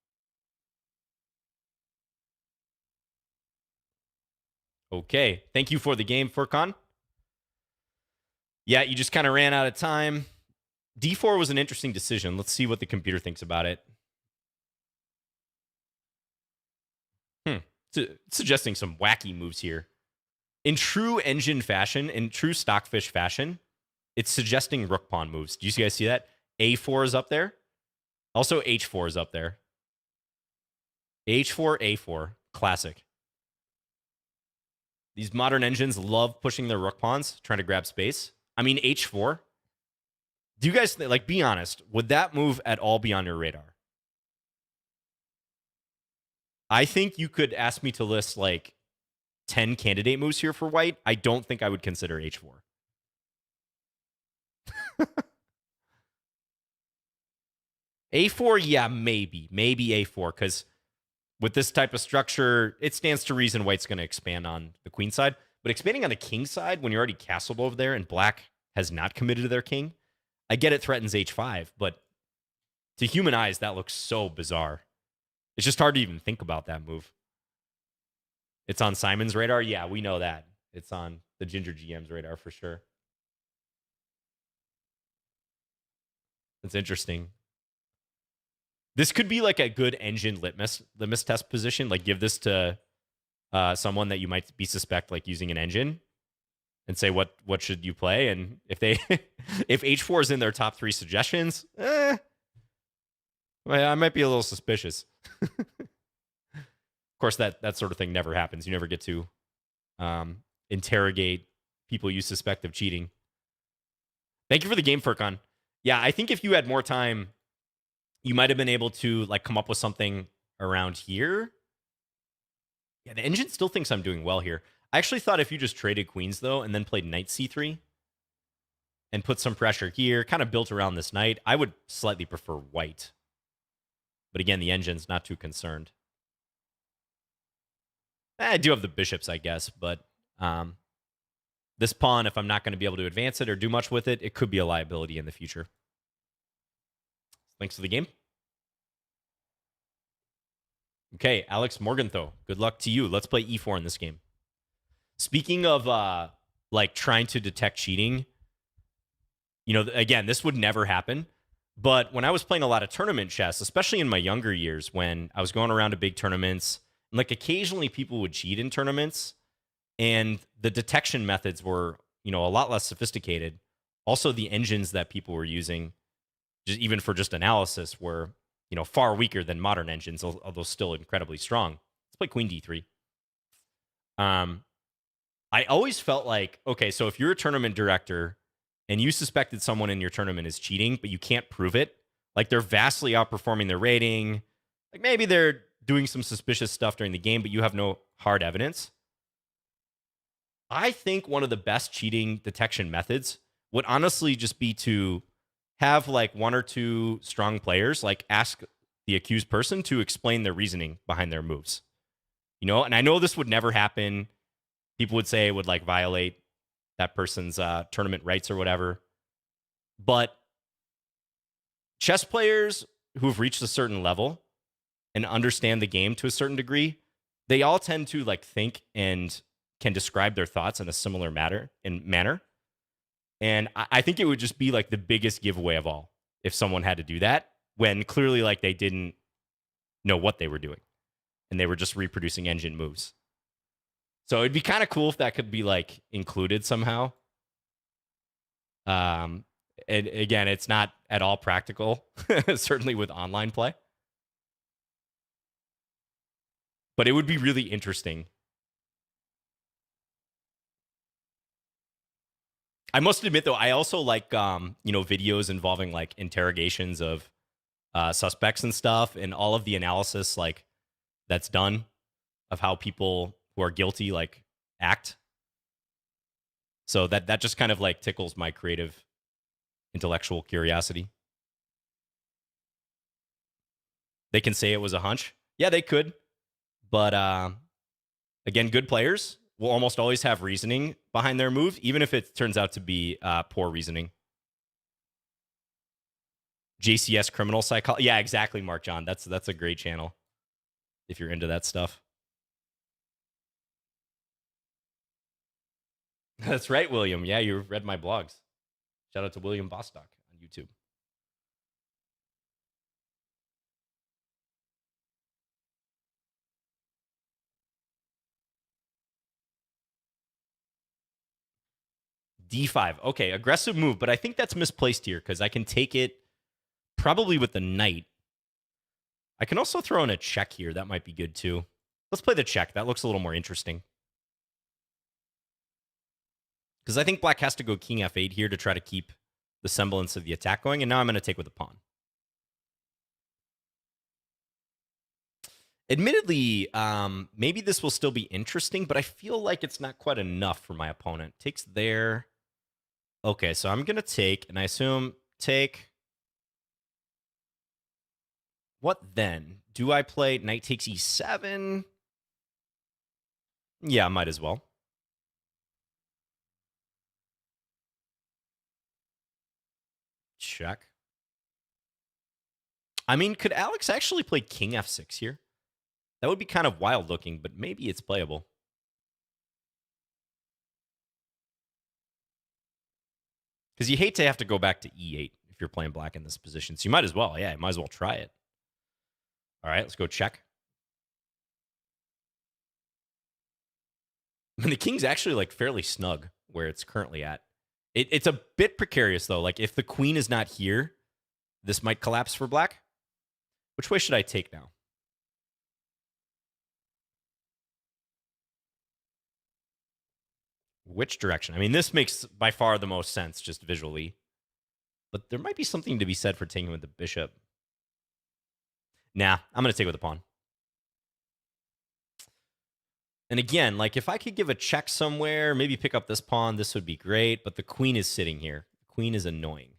Speaker 1: Okay, thank you for the game, Furkan. Yeah, you just kind of ran out of time. D4 was an interesting decision. Let's see what the computer thinks about it. Suggesting some wacky moves here. In true engine fashion, in true stockfish fashion, it's suggesting rook pawn moves. Do you guys see that? A4 is up there. Also, H4 is up there. H4, A4. Classic. These modern engines love pushing their rook pawns, trying to grab space. I mean, H4. Do you guys, like, be honest, would that move at all be on your radar? I think you could ask me to list, like, 10 candidate moves here for white. I don't think I would consider H4. A4, yeah, maybe. Maybe A4, because with this type of structure, it stands to reason white's going to expand on the queen side. But expanding on the king side, when you're already castled over there and black has not committed to their king, I get it threatens H5, but to human eyes, that looks so bizarre. It's just hard to even think about that move. It's on Simon's radar? Yeah, we know that. It's on the Ginger GM's radar for sure. It's interesting. This could be like a good engine litmus test position. Like, give this to someone that you might be suspect like using an engine and say, what should you play? And if they if H4 is in their top 3 suggestions, I might be a little suspicious. Of course, that sort of thing never happens. You never get to interrogate people you suspect of cheating. Thank you for the game, Furkan. Yeah, I think if you had more time, you might have been able to like come up with something around here. Yeah, the engine still thinks I'm doing well here. I actually thought if you just traded queens, though, and then played knight c3 and put some pressure here, kind of built around this knight, I would slightly prefer white. But again, the engine's not too concerned. I do have the bishops, I guess, but this pawn, if I'm not going to be able to advance it or do much with it, it could be a liability in the future. Thanks for the game. Okay, Alex Morgantho, good luck to you. Let's play e4 in this game. Speaking of like trying to detect cheating, you know, again, this would never happen. But when I was playing a lot of tournament chess, especially in my younger years, when I was going around to big tournaments, and like occasionally people would cheat in tournaments, and the detection methods were, you know, a lot less sophisticated. Also, the engines that people were using, just even for just analysis, were, you know, far weaker than modern engines, although still incredibly strong. Let's play queen d3. I always felt like, okay, so if you're a tournament director and you suspected someone in your tournament is cheating, but you can't prove it, like they're vastly outperforming their rating, like maybe they're doing some suspicious stuff during the game, but you have no hard evidence. I think one of the best cheating detection methods would honestly just be to have like 1 or 2 strong players, like ask the accused person to explain their reasoning behind their moves. You know, and I know this would never happen. People would say it would like violate that person's tournament rights or whatever. But chess players who've reached a certain level and understand the game to a certain degree, they all tend to like think and can describe their thoughts in a similar manner. And I think it would just be like the biggest giveaway of all if someone had to do that when clearly like they didn't know what they were doing and they were just reproducing engine moves. So it'd be kind of cool if that could be like included somehow. And again, it's not at all practical, certainly with online play. But it would be really interesting. I must admit, though, I also like, you know, videos involving like interrogations of suspects and stuff, and all of the analysis like that's done of how people who are guilty like act. So that just kind of like tickles my creative intellectual curiosity. They can say it was a hunch. Yeah, they could. But again, good players will almost always have reasoning behind their move, even if it turns out to be poor reasoning. JCS Criminal Psychology. Yeah, exactly, Mark John. That's a great channel if you're into that stuff. That's right, William. Yeah, you read my blogs. Shout out to William Bostock on YouTube. D5. Okay, aggressive move, but I think that's misplaced here because I can take it probably with the knight. I can also throw in a check here. That might be good too. Let's play the check. That looks a little more interesting. Because I think black has to go king f8 here to try to keep the semblance of the attack going. And now I'm going to take with a pawn. Admittedly, maybe this will still be interesting, but I feel like it's not quite enough for my opponent. Takes there. Okay, so I'm going to take, and I assume take. What then? Do I play knight takes e7? Yeah, might as well. Check. I mean, could Alex actually play king f6 here? That would be kind of wild looking, but maybe it's playable. Because you hate to have to go back to e8 if you're playing black in this position. So you might as well. Yeah, you might as well try it. All right, let's go check. And the king's actually like fairly snug where it's currently at. It's a bit precarious, though. Like, if the queen is not here, this might collapse for black. Which way should I take now? Which direction? I mean, this makes by far the most sense just visually. But there might be something to be said for taking with the bishop. Nah, I'm going to take with the pawn. And again, like, if I could give a check somewhere, maybe pick up this pawn, this would be great. But the queen is sitting here. The queen is annoying.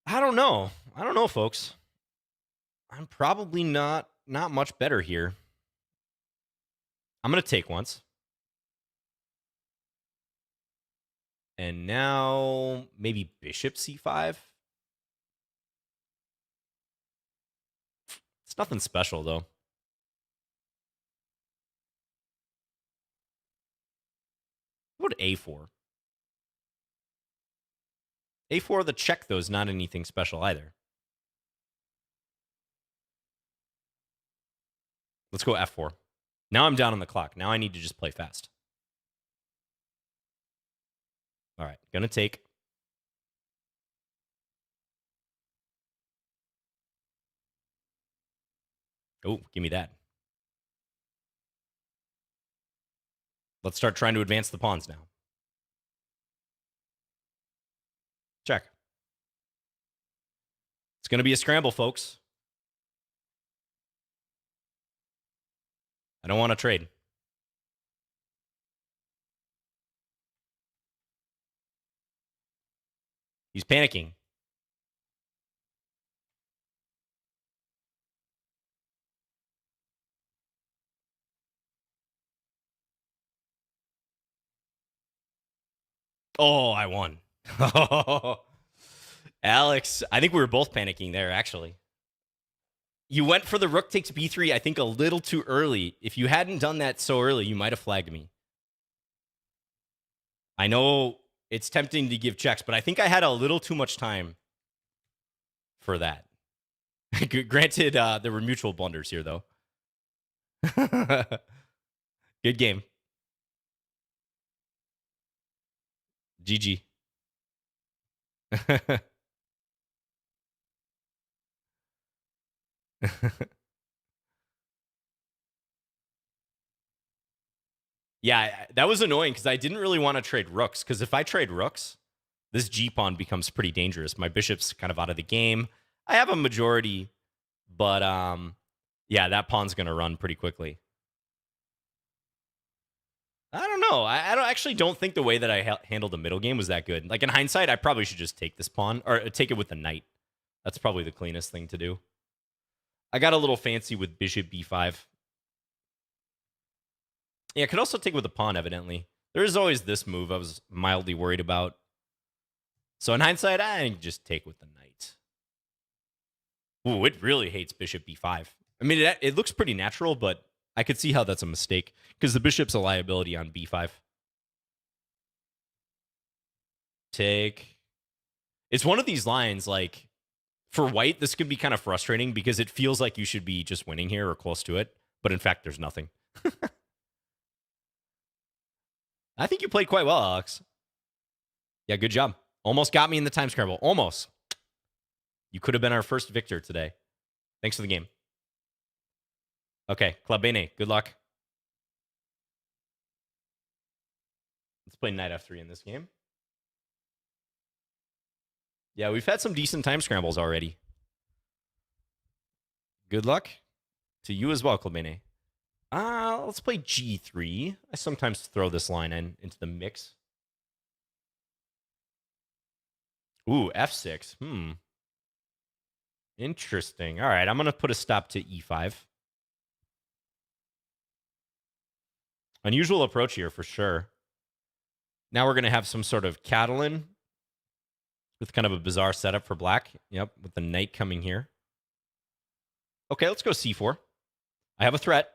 Speaker 1: I don't know. I don't know, folks. I'm probably not much better here. I'm going to take once. And now maybe bishop c5. It's nothing special, though. What about a4? A4, the check, though, is not anything special either. Let's go f4. Now I'm down on the clock. Now I need to just play fast. All right, gonna take. Oh, give me that. Let's start trying to advance the pawns now. Check. It's going to be a scramble, folks. I don't want to trade. He's panicking. Oh, I won. Alex, I think we were both panicking there, actually. You went for the rook takes b3, I think, a little too early. If you hadn't done that so early, you might have flagged me. I know it's tempting to give checks, but I think I had a little too much time for that. Granted, there were mutual blunders here, though. Good game. GG. Yeah, that was annoying because I didn't really want to trade rooks. Because if I trade rooks, this G pawn becomes pretty dangerous. My bishop's kind of out of the game. I have a majority, but yeah, that pawn's going to run pretty quickly. I don't know. I don't think the way that I handled the middle game was that good. Like in hindsight, I probably should just take this pawn or take it with the knight. That's probably the cleanest thing to do. I got a little fancy with bishop b5. Yeah, I could also take it with the pawn, evidently. There is always this move I was mildly worried about. So in hindsight, I just take with the knight. Ooh, it really hates bishop b5. I mean, it looks pretty natural, but I could see how that's a mistake because the bishop's a liability on b5. Take. It's one of these lines, like, for white, this could be kind of frustrating because it feels like you should be just winning here or close to it, but in fact, there's nothing. I think you played quite well, Alex. Yeah, good job. Almost got me in the time scramble. Almost. You could have been our first victor today. Thanks for the game. Okay, Club Bene, good luck. Let's play knight f3 in this game. Yeah, we've had some decent time scrambles already. Good luck to you as well, Club Bene. Let's play g3. I sometimes throw this line into the mix. Ooh, f6. Interesting. All right, I'm going to put a stop to e5. Unusual approach here for sure. Now we're going to have some sort of Catalan with kind of a bizarre setup for black. Yep, with the knight coming here. Okay, let's go c4. I have a threat.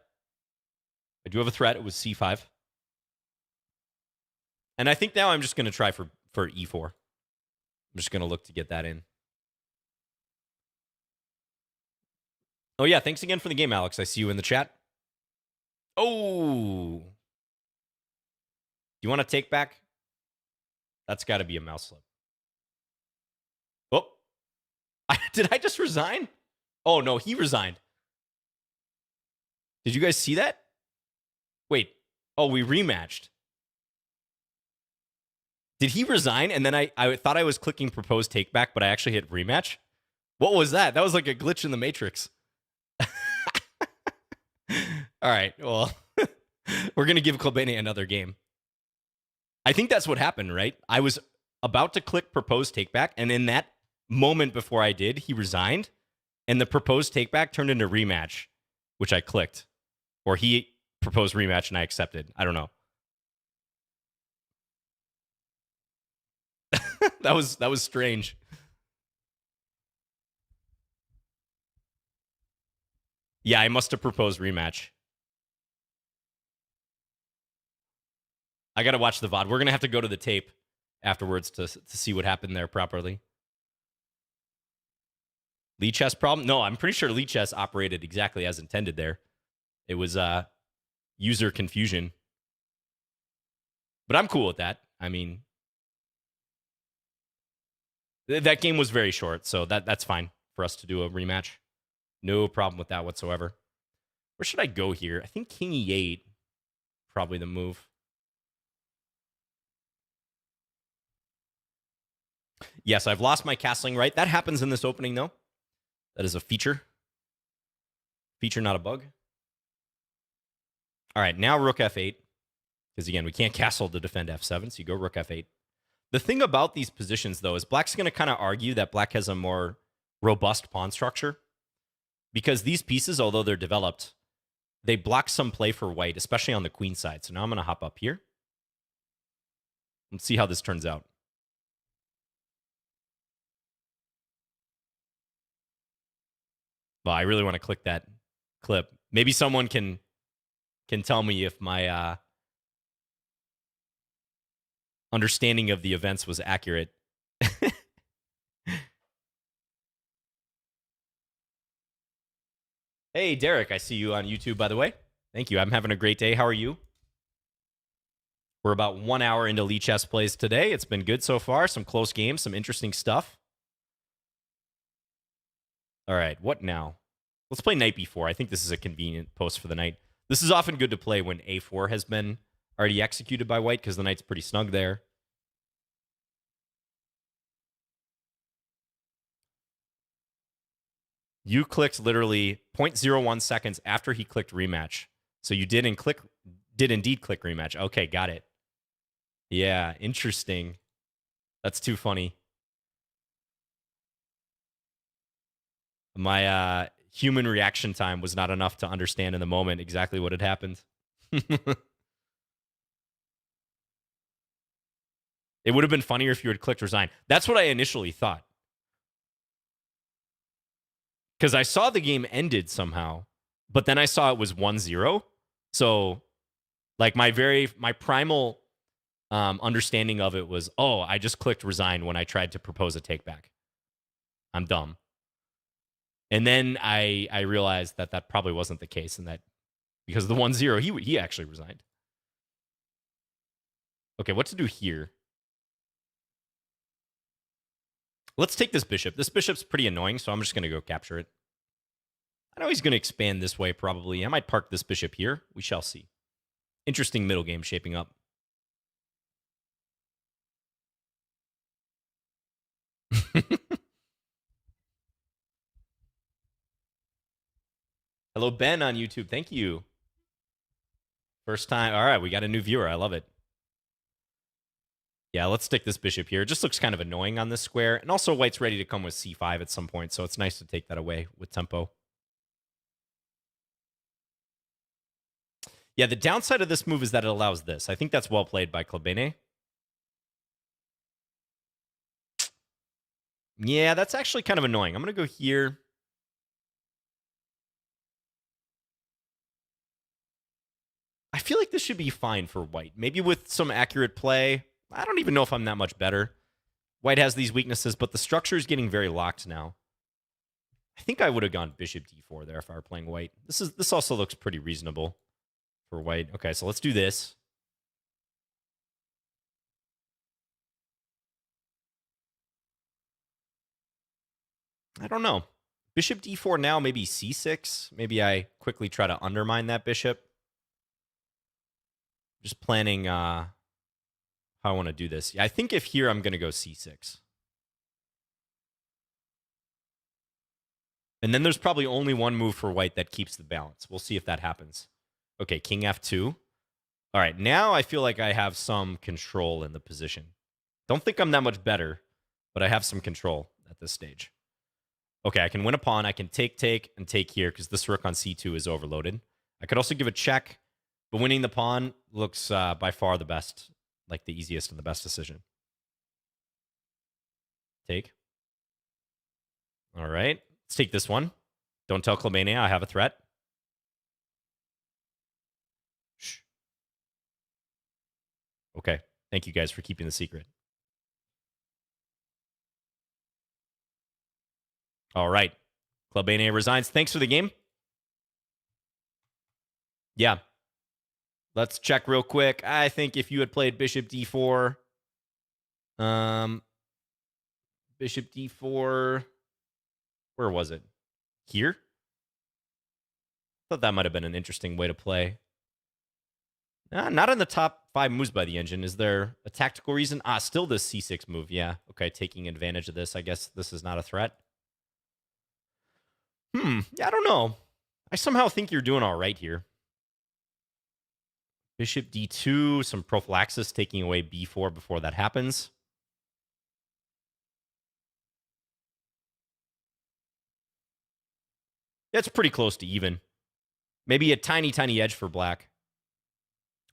Speaker 1: I do have a threat. It was c5. And I think now I'm just going to try for e4. I'm just going to look to get that in. Oh, yeah, thanks again for the game, Alex. I see you in the chat. Oh. You want to take back? That's got to be a mouse slip. Oh. Did I just resign? Oh, no, he resigned. Did you guys see that? Wait. Oh, we rematched. Did he resign? And then I thought I was clicking propose take back, but I actually hit rematch. What was that? That was like a glitch in the matrix. All right. Well, we're going to give Klobene another game. I think that's what happened, right? I was about to click propose take back, and in that moment before I did, he resigned, and the proposed take back turned into rematch, which I clicked. Or he proposed rematch and I accepted. I don't know. that was strange. Yeah, I must have proposed rematch. I got to watch the VOD. We're going to have to go to the tape afterwards to see what happened there properly. Lichess problem? No, I'm pretty sure Lichess operated exactly as intended there. It was user confusion. But I'm cool with that. I mean, that game was very short, so that's fine for us to do a rematch. No problem with that whatsoever. Where should I go here? I think king e8, probably the move. Yes, I've lost my castling right. That happens in this opening, though. That is a feature. Feature, not a bug. All right, now rook f8. Because, again, we can't castle to defend f7, so you go rook f8. The thing about these positions, though, is black's going to kind of argue that black has a more robust pawn structure. Because these pieces, although they're developed, they block some play for white, especially on the queen side. So now I'm going to hop up here. Let's see how this turns out. Well, I really want to click that clip. Maybe someone can tell me if my understanding of the events was accurate. Hey, Derek, I see you on YouTube, by the way. Thank you. I'm having a great day. How are you? We're about 1 hour into Lichess plays today. It's been good so far. Some close games, some interesting stuff. All right, what now? Let's play knight b4. I think this is a convenient post for the knight. This is often good to play when a4 has been already executed by white because the knight's pretty snug there. You clicked literally 0.01 seconds after he clicked rematch. So you didn't click Did indeed click rematch. Okay, got it. Yeah, interesting. That's too funny. My human reaction time was not enough to understand in the moment exactly what had happened. It would have been funnier if you had clicked resign. That's what I initially thought. Because I saw the game ended somehow, but then I saw it was 1-0. So, like, my primal understanding of it was, oh, I just clicked resign when I tried to propose a take back. I'm dumb. And then I realized that that probably wasn't the case, and that because of the 1-0, he actually resigned. Okay, what to do here? Let's take this bishop. This bishop's pretty annoying, so I'm just going to go capture it. I know he's going to expand this way, probably. I might park this bishop here. We shall see. Interesting middle game shaping up. Hello, Ben on YouTube. Thank you. First time. All right, we got a new viewer. I love it. Yeah, let's stick this bishop here. It just looks kind of annoying on this square. And also, white's ready to come with c5 at some point, so it's nice to take that away with tempo. Yeah, the downside of this move is that it allows this. I think that's well played by Klebene. Yeah, that's actually kind of annoying. I'm going to go here. I feel like this should be fine for white. Maybe with some accurate play. I don't even know if I'm that much better. White has these weaknesses, but the structure is getting very locked now. I think I would have gone bishop d4 there if I were playing white. This also looks pretty reasonable for white. Okay, so let's do this. I don't know. Bishop d4 now, maybe c6. Maybe I quickly try to undermine that bishop. Just planning how I want to do this. Yeah, I think if here, I'm going to go c6. And then there's probably only one move for white that keeps the balance. We'll see if that happens. Okay, king f2. All right, now I feel like I have some control in the position. Don't think I'm that much better, but I have some control at this stage. Okay, I can win a pawn. I can take, and take here because this rook on c2 is overloaded. I could also give a check, but winning the pawn looks by far the best, like the easiest and the best decision. Take. All right, let's take this one. Don't tell Klebene I have a threat. Shh. Okay, thank you guys for keeping the secret. All right, Klebene resigns. Thanks for the game. Yeah. Let's check real quick. I think if you had played bishop d4, bishop d4, where was it? Here? Thought that might have been an interesting way to play. Not in the top 5 moves by the engine. Is there a tactical reason? Still this c6 move. Yeah. Okay, taking advantage of this. I guess this is not a threat. Yeah, I don't know. I somehow think you're doing all right here. Bishop d2, some prophylaxis, taking away b4 before that happens. That's pretty close to even. Maybe a tiny, tiny edge for black.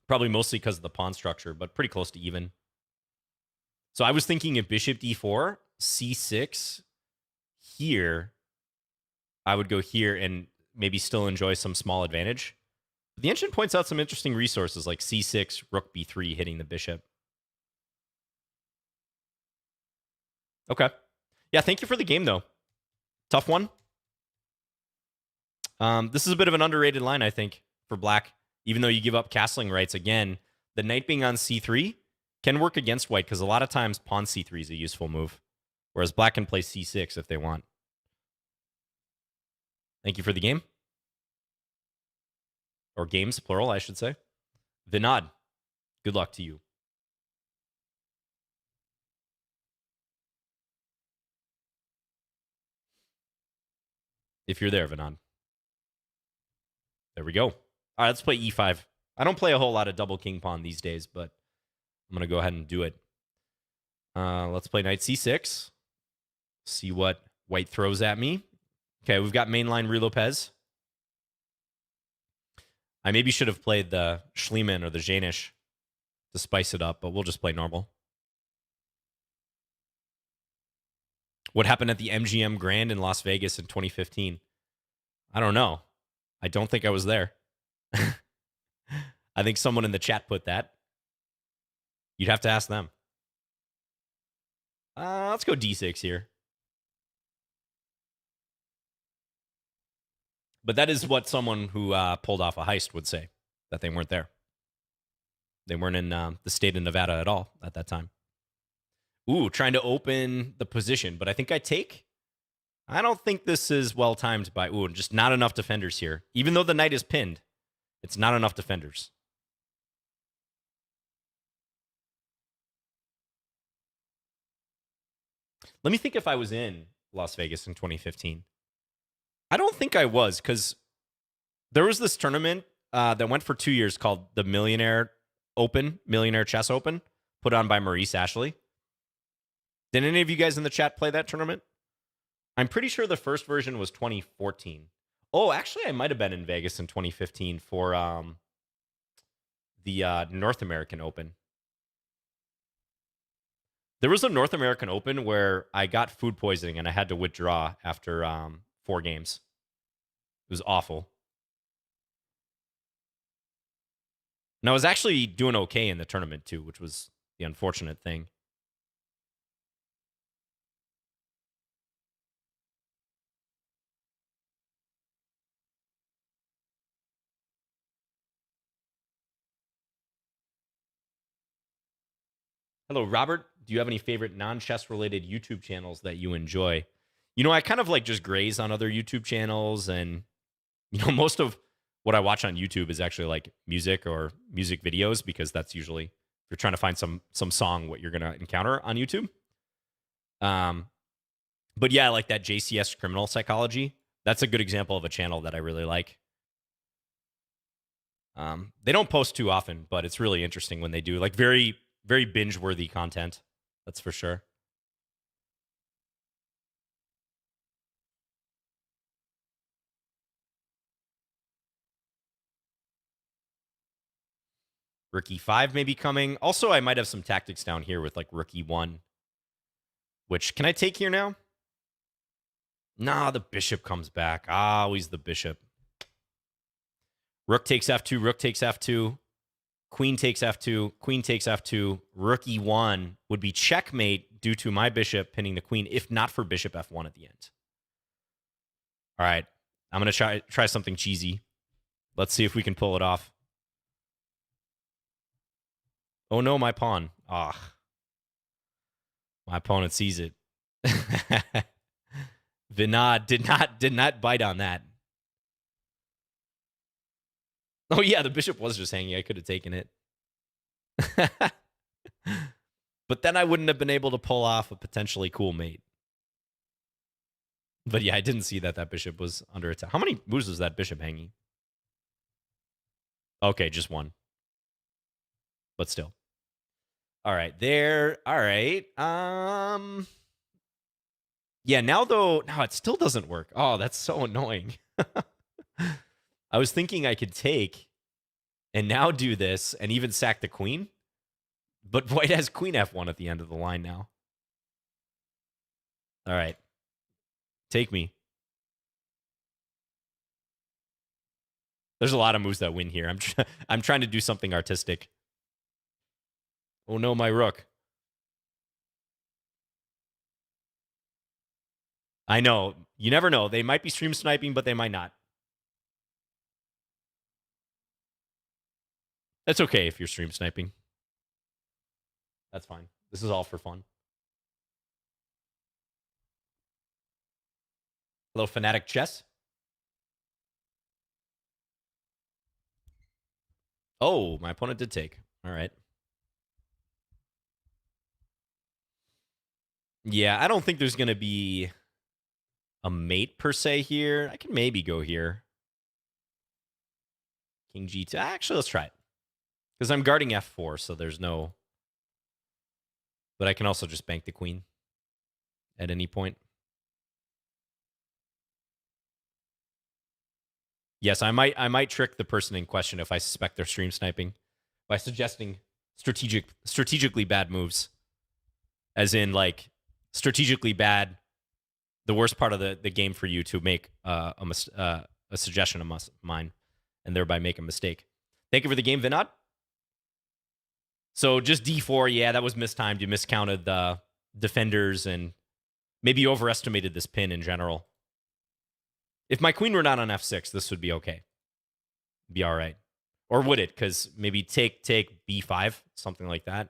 Speaker 1: Probably mostly because of the pawn structure, but pretty close to even. So I was thinking if bishop d4, c6, here, I would go here and maybe still enjoy some small advantage. But the engine points out some interesting resources like c6, rook b3 hitting the bishop. Okay. Yeah, thank you for the game, though. Tough one. This is a bit of an underrated line, I think, for black. Even though you give up castling rights, again, the knight being on c3 can work against white because a lot of times pawn c3 is a useful move, whereas black can play c6 if they want. Thank you for the game. Or games, plural, I should say. Vinod, good luck to you. If you're there, Vinod. There we go. All right, let's play e5. I don't play a whole lot of double king pawn these days, but I'm going to go ahead and do it. Let's play knight c6. See what white throws at me. Okay, we've got mainline Ruy Lopez. I maybe should have played the Schliemann or the Jaenisch to spice it up, but we'll just play normal. What happened at the MGM Grand in Las Vegas in 2015? I don't know. I don't think I was there. I think someone in the chat put that. You'd have to ask them. Let's go d6 here. But that is what someone who pulled off a heist would say, that they weren't there. They weren't in the state of Nevada at all at that time. Ooh, trying to open the position, but I think I take. I don't think this is well-timed by... Ooh, just not enough defenders here. Even though the knight is pinned, it's not enough defenders. Let me think if I was in Las Vegas in 2015. I don't think I was, because there was this tournament that went for 2 years called the Millionaire Chess Open, put on by Maurice Ashley. Did any of you guys in the chat play that tournament? I'm pretty sure the first version was 2014. Oh, actually, I might have been in Vegas in 2015 for the North American Open. There was a North American Open where I got food poisoning and I had to withdraw after 4 games. It was awful. And I was actually doing okay in the tournament too, which was the unfortunate thing. Hello, Robert. Do you have any favorite non-chess related YouTube channels that you enjoy? You know, I kind of like just graze on other YouTube channels, and you know, most of what I watch on YouTube is actually like music or music videos, because that's usually, if you're trying to find some song, what you're gonna encounter on YouTube. But yeah, like that JCS Criminal Psychology. That's a good example of a channel that I really like. They don't post too often, but it's really interesting when they do. Like very, very binge-worthy content. That's for sure. Rook e5 may be coming. Also, I might have some tactics down here with like rook e1. Which, can I take here now? Nah, the bishop comes back. Always the bishop. Rook takes f2, rook takes f2. Queen takes f2, queen takes f2. Rook e1 would be checkmate due to my bishop pinning the queen, if not for bishop f1 at the end. All right, I'm going to try something cheesy. Let's see if we can pull it off. Oh no, my pawn. Ah. My opponent sees it. Vinod did not bite on that. Oh yeah, the bishop was just hanging. I could have taken it. But then I wouldn't have been able to pull off a potentially cool mate. But yeah, I didn't see that bishop was under attack. How many moves was that bishop hanging? Okay, just one. But still. All right, there. All right. Yeah, now though, no, it still doesn't work. Oh, that's so annoying. I was thinking I could take and now do this and even sack the queen. But white has queen f1 at the end of the line now. All right. Take me. There's a lot of moves that win here. I'm trying to do something artistic. Oh no, my rook. I know. You never know. They might be stream sniping, but they might not. That's okay if you're stream sniping. That's fine. This is all for fun. Hello, Fanatic Chess. Oh, my opponent did take. All right. Yeah, I don't think there's going to be a mate per se here. I can maybe go here. King G2. Actually, let's try it. Because I'm guarding f4, so there's no... But I can also just bank the queen at any point. Yes, I might trick the person in question if I suspect they're stream sniping by suggesting strategically bad moves. As in, like, strategically bad, the worst part of the game for you to make a suggestion of mine and thereby make a mistake. Thank you for the game, Vinod. So just d4, yeah, that was mistimed. You miscounted the defenders and maybe you overestimated this pin in general. If my queen were not on f6, this would be okay. Be all right. Or would it? Because maybe take b5, something like that.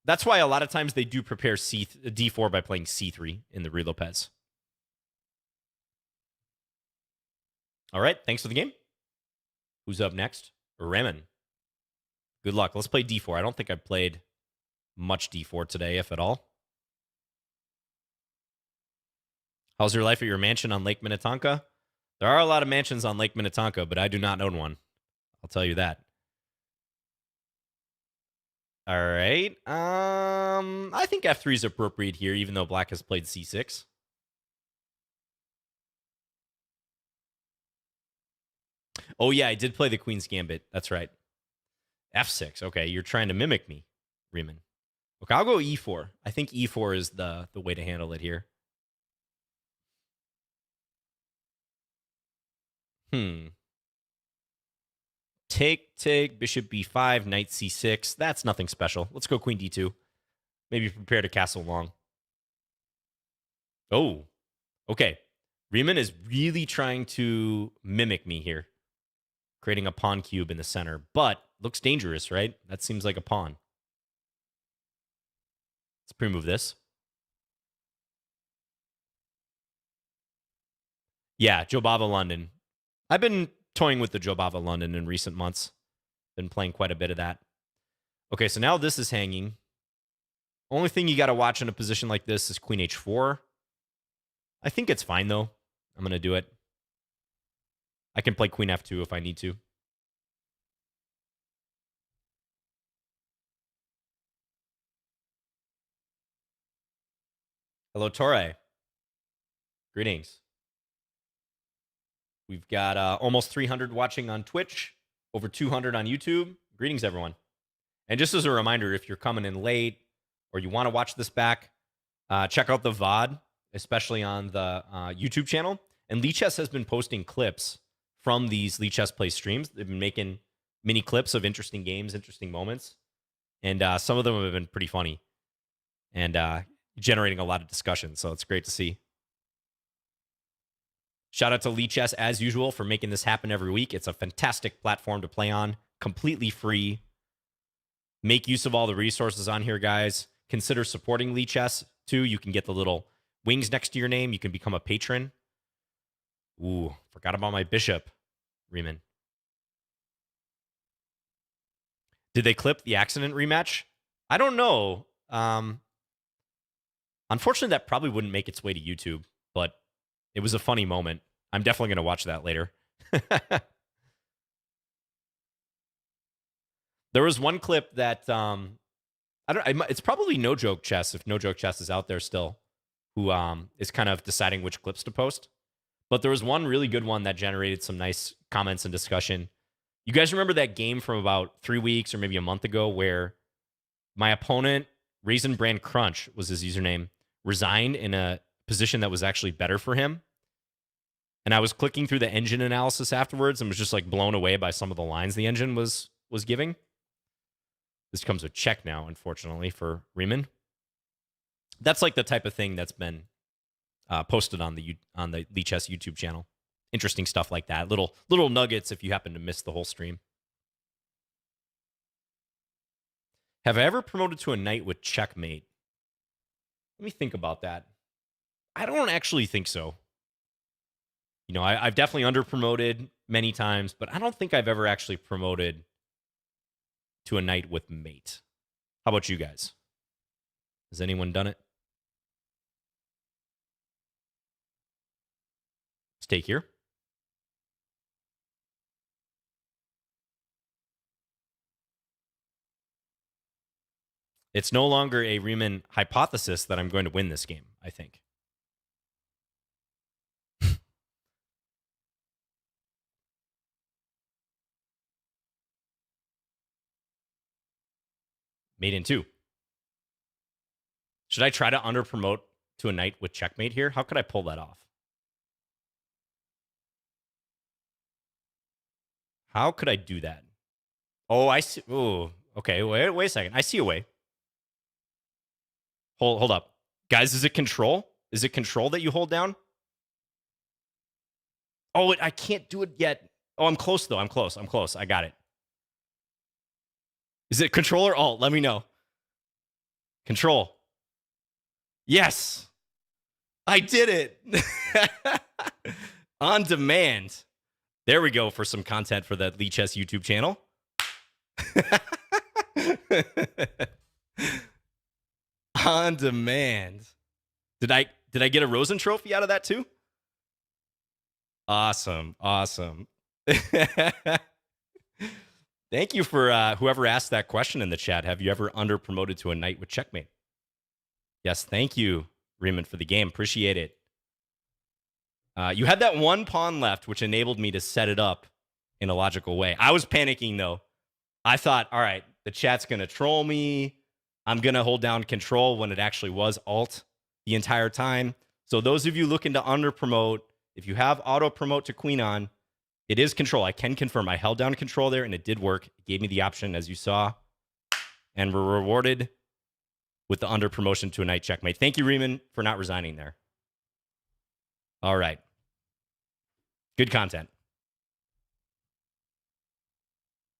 Speaker 1: That's why a lot of times they do prepare d4 by playing c3 in the Ruy Lopez. All right, thanks for the game. Who's up next? Raymond. Good luck. Let's play d4. I don't think I've played much d4 today, if at all. How's your life at your mansion on Lake Minnetonka? There are a lot of mansions on Lake Minnetonka, but I do not own one. I'll tell you that. All right. I think f3 is appropriate here, even though black has played c6. Oh, yeah, I did play the Queen's Gambit. That's right. f6. Okay, you're trying to mimic me, Riemann. Okay, I'll go e4. I think e4 is the way to handle it here. Take, bishop b5, knight c6. That's nothing special. Let's go queen d2. Maybe prepare to castle long. Oh, okay. Riemann is really trying to mimic me here, creating a pawn cube in the center, but looks dangerous, right? That seems like a pawn. Let's pre-move this. Yeah, Jobava London. I've been toying with the Jobava London in recent months. Been playing quite a bit of that. Okay, so now this is hanging. Only thing you got to watch in a position like this is queen h4. I think it's fine, though. I'm going to do it. I can play queen f2 if I need to. Hello, Torre. Greetings. We've got almost 300 watching on Twitch, over 200 on YouTube. Greetings, everyone. And just as a reminder, if you're coming in late or you want to watch this back, check out the VOD, especially on the YouTube channel. And Lichess has been posting clips from these Lichess Play streams. They've been making mini clips of interesting games, interesting moments. And some of them have been pretty funny and generating a lot of discussion. So it's great to see. Shout out to Lichess, as usual, for making this happen every week. It's a fantastic platform to play on, completely free. Make use of all the resources on here, guys. Consider supporting Lichess, too. You can get the little wings next to your name. You can become a patron. Ooh, forgot about my bishop, Riemann. Did they clip the accident rematch? I don't know. Unfortunately, that probably wouldn't make its way to YouTube, but it was a funny moment. I'm definitely going to watch that later. There was one clip that it's probably No Joke Chess, if No Joke Chess is out there still, who is kind of deciding which clips to post. But there was one really good one that generated some nice comments and discussion. You guys remember that game from about 3 weeks or maybe a month ago where my opponent, Raisin Bran Crunch was his username, resigned in a position that was actually better for him? And I was clicking through the engine analysis afterwards and was just like blown away by some of the lines the engine was giving. This comes with check now, unfortunately, for Riemann. That's like the type of thing that's been posted on the Lichess YouTube channel. Interesting stuff like that. Little nuggets if you happen to miss the whole stream. Have I ever promoted to a knight with checkmate? Let me think about that. I don't actually think so. You know, I've definitely under-promoted many times, but I don't think I've ever actually promoted to a knight with mate. How about you guys? Has anyone done it? Let's take here. It's no longer a Riemann hypothesis that I'm going to win this game, I think. Mate in 2. Should I try to underpromote to a knight with checkmate here? How could I pull that off? How could I do that? Oh, I see. Oh, okay. Wait a second. I see a way. Hold up. Guys, is it control? Is it control that you hold down? Oh, I can't do it yet. Oh, I'm close, though. I'm close. I got it. Is it control or alt? Let me know. Control. Yes. I did it. On demand. There we go for some content for the Lichess YouTube channel. On demand. Did I get a Rosen trophy out of that too? Awesome. Thank you for whoever asked that question in the chat. Have you ever underpromoted to a knight with checkmate? Yes, thank you, Riemann, for the game. Appreciate it. You had that one pawn left, which enabled me to set it up in a logical way. I was panicking, though. I thought, all right, the chat's going to troll me. I'm going to hold down control when it actually was alt the entire time. So those of you looking to underpromote, if you have auto-promote to queen on, it is control. I can confirm. I held down control there, and it did work. It gave me the option, as you saw. And we're rewarded with the underpromotion to a knight checkmate. Thank you, Riemann, for not resigning there. All right. Good content.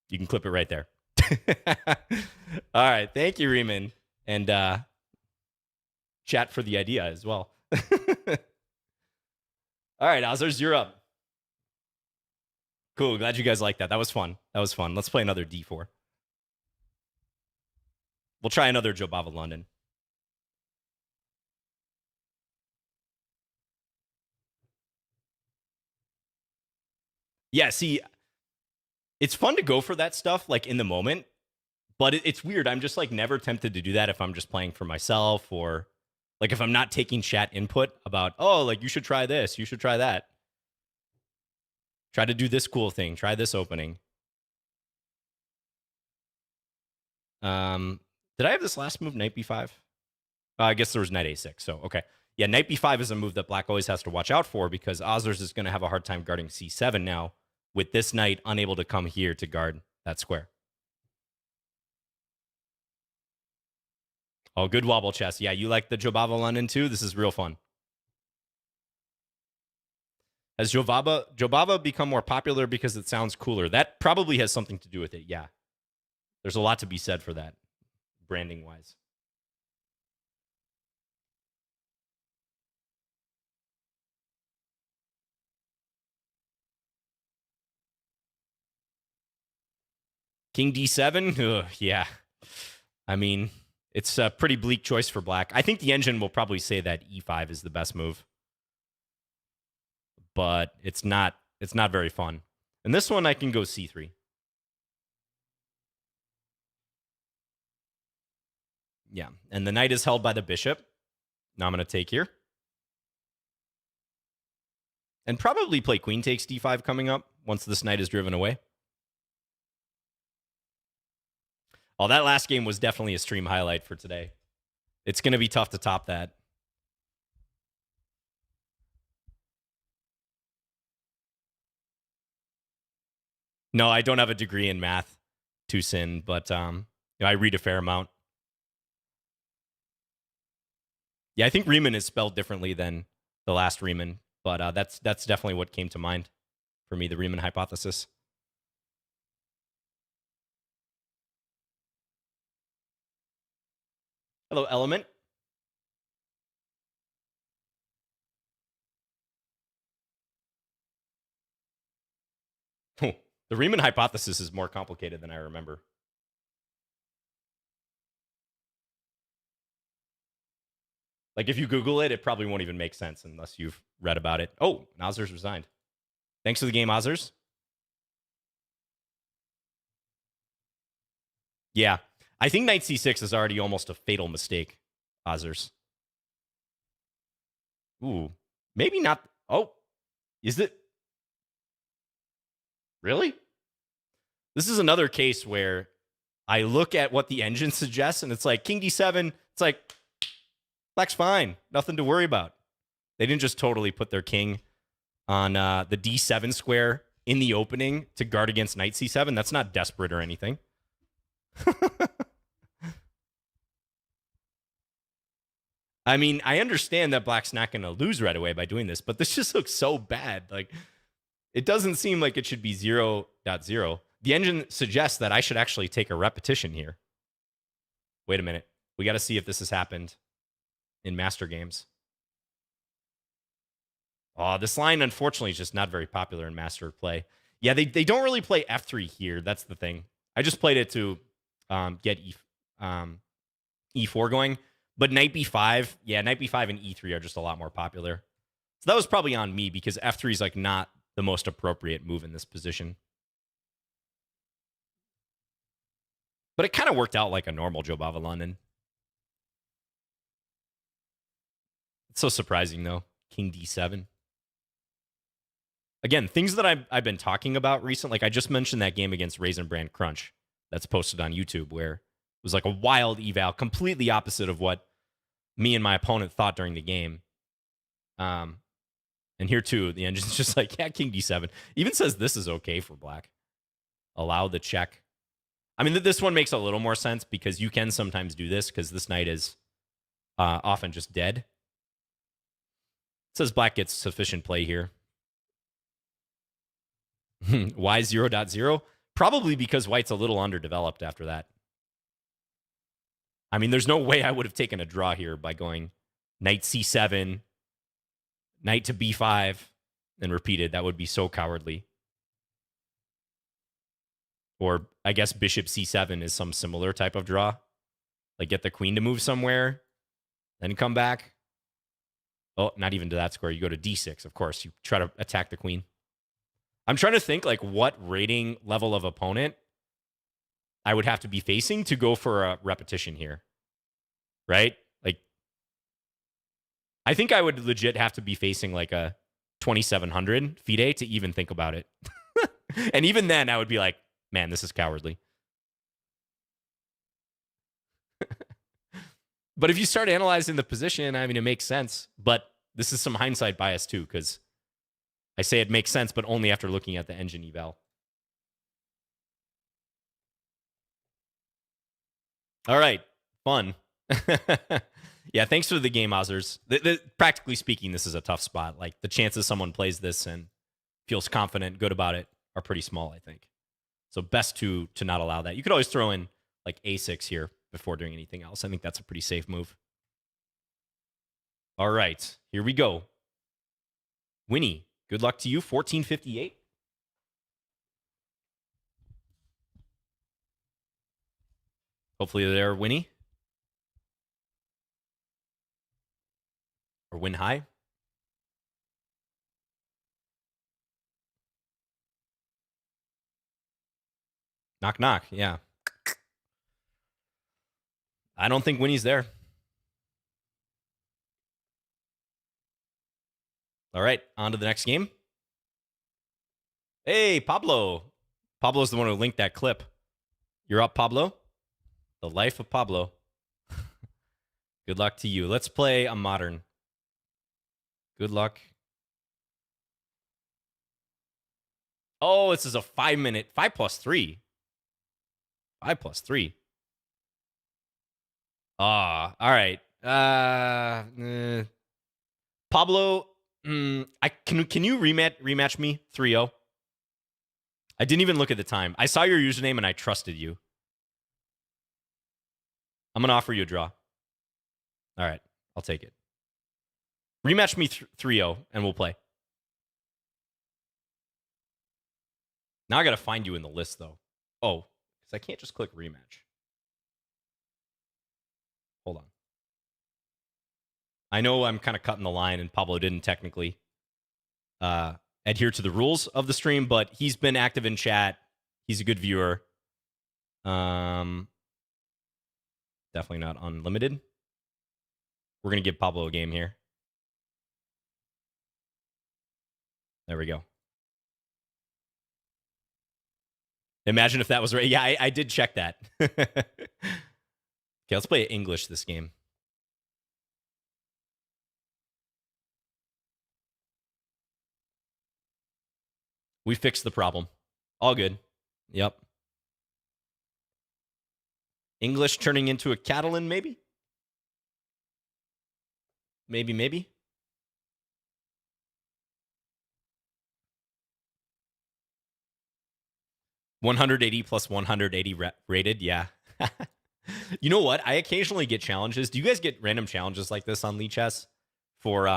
Speaker 1: You can clip it right there. All right. Thank you, Riemann. And chat for the idea as well. All right, Ozers, you're up. Cool. Glad you guys liked that. That was fun. Let's play another D4. We'll try another Jobava London. Yeah, see, it's fun to go for that stuff like in the moment, but it's weird. I'm just like never tempted to do that if I'm just playing for myself, or like if I'm not taking chat input about, oh, like you should try this, you should try that. Try to do this cool thing, try this opening. Did I have this last move, knight b5? I guess there was knight a6, so okay. Yeah, knight b5 is a move that black always has to watch out for because Ozers is going to have a hard time guarding c7 now with this knight unable to come here to guard that square. Oh, good wobble chess. Yeah, you like the Jobava London too? This is real fun. Has Jobava become more popular because it sounds cooler? That probably has something to do with it, yeah. There's a lot to be said for that, branding-wise. King d7? Ugh, yeah. I mean, it's a pretty bleak choice for black. I think the engine will probably say that e5 is the best move. But it's not very fun. And this one I can go c3. Yeah, and the knight is held by the bishop. Now I'm going to take here. And probably play queen takes d5 coming up once this knight is driven away. Oh, that last game was definitely a stream highlight for today. It's going to be tough to top that. No, I don't have a degree in math, Tucson, but I read a fair amount. Yeah, I think Riemann is spelled differently than the last Riemann, but that's definitely what came to mind for me, the Riemann hypothesis. Hello, Element. The Riemann hypothesis is more complicated than I remember. Like, if you Google it, it probably won't even make sense unless you've read about it. Oh, Ozers resigned. Thanks for the game, Ozers. Yeah. I think knight c6 is already almost a fatal mistake, Ozers. Ooh, maybe not. Oh, is it? Really? This is another case where I look at what the engine suggests, and it's like king d7. It's like, black's fine. Nothing to worry about. They didn't just totally put their king on the d7 square in the opening to guard against knight c7. That's not desperate or anything. I mean, I understand that black's not going to lose right away by doing this, but this just looks so bad. Like, it doesn't seem like it should be 0.0. The engine suggests that I should actually take a repetition here. Wait a minute. We got to see if this has happened in master games. Oh, this line, unfortunately, is just not very popular in master play. Yeah, they don't really play f3 here. That's the thing. I just played it to get e4 going. But knight b5, yeah, knight b5 and e3 are just a lot more popular. So that was probably on me because f3 is like not the most appropriate move in this position. But it kind of worked out like a normal Jobava London. It's so surprising, though. King d7. Again, things that I've been talking about recently. Like I just mentioned that game against Raisin Bran Crunch that's posted on YouTube where it was like a wild eval, completely opposite of what me and my opponent thought during the game. And here, too, the engine's just like, yeah, king d7. Even says this is okay for black. Allow the check. I mean, this one makes a little more sense because you can sometimes do this because this knight is often just dead. It says black gets sufficient play here. Why 0.0? Probably because white's a little underdeveloped after that. I mean, there's no way I would have taken a draw here by going knight c7, knight to b5, and repeated. That would be so cowardly. Or I guess bishop c7 is some similar type of draw. Like get the queen to move somewhere, then come back. Oh, not even to that square. You go to d6, of course. You try to attack the queen. I'm trying to think like what rating level of opponent I would have to be facing to go for a repetition here. Right? Like, I think I would legit have to be facing like a 2700 FIDE to even think about it. And even then, I would be like, man, this is cowardly. But if you start analyzing the position, I mean, it makes sense. But this is some hindsight bias too, because I say it makes sense, but only after looking at the engine eval. All right. Fun. Yeah, thanks for the game, Ozers. Practically speaking, this is a tough spot. Like, the chances someone plays this and feels confident, good about it, are pretty small, I think. So best to not allow that. You could always throw in, like, a6 here before doing anything else. I think that's a pretty safe move. All right, here we go. Winnie, good luck to you. 1458. Hopefully you're there, Winnie. Or win high. Knock, knock. Yeah. I don't think Winnie's there. All right, on to the next game. Hey, Pablo. Pablo's the one who linked that clip. You're up, Pablo. The life of Pablo. Good luck to you. Let's play a modern. Good luck. Oh, this is a 5-minute. 5 plus 3. 5 plus 3. All right. Pablo, can you rematch me 3-0? I didn't even look at the time. I saw your username and I trusted you. I'm going to offer you a draw. All right. I'll take it. Rematch me 3-0 and we'll play. Now I got to find you in the list, though. Oh, because I can't just click rematch. Hold on. I know I'm kind of cutting the line, and Pablo didn't technically adhere to the rules of the stream, but he's been active in chat. He's a good viewer. Definitely not unlimited. We're going to give Pablo a game here. There we go. Imagine if that was right. Yeah, I did check that. Okay, let's play English this game. We fixed the problem. All good. Yep. English turning into a Catalan, maybe? Maybe. 180 plus 180 rated, yeah. You know what? I occasionally get challenges. Do you guys get random challenges like this on Lichess for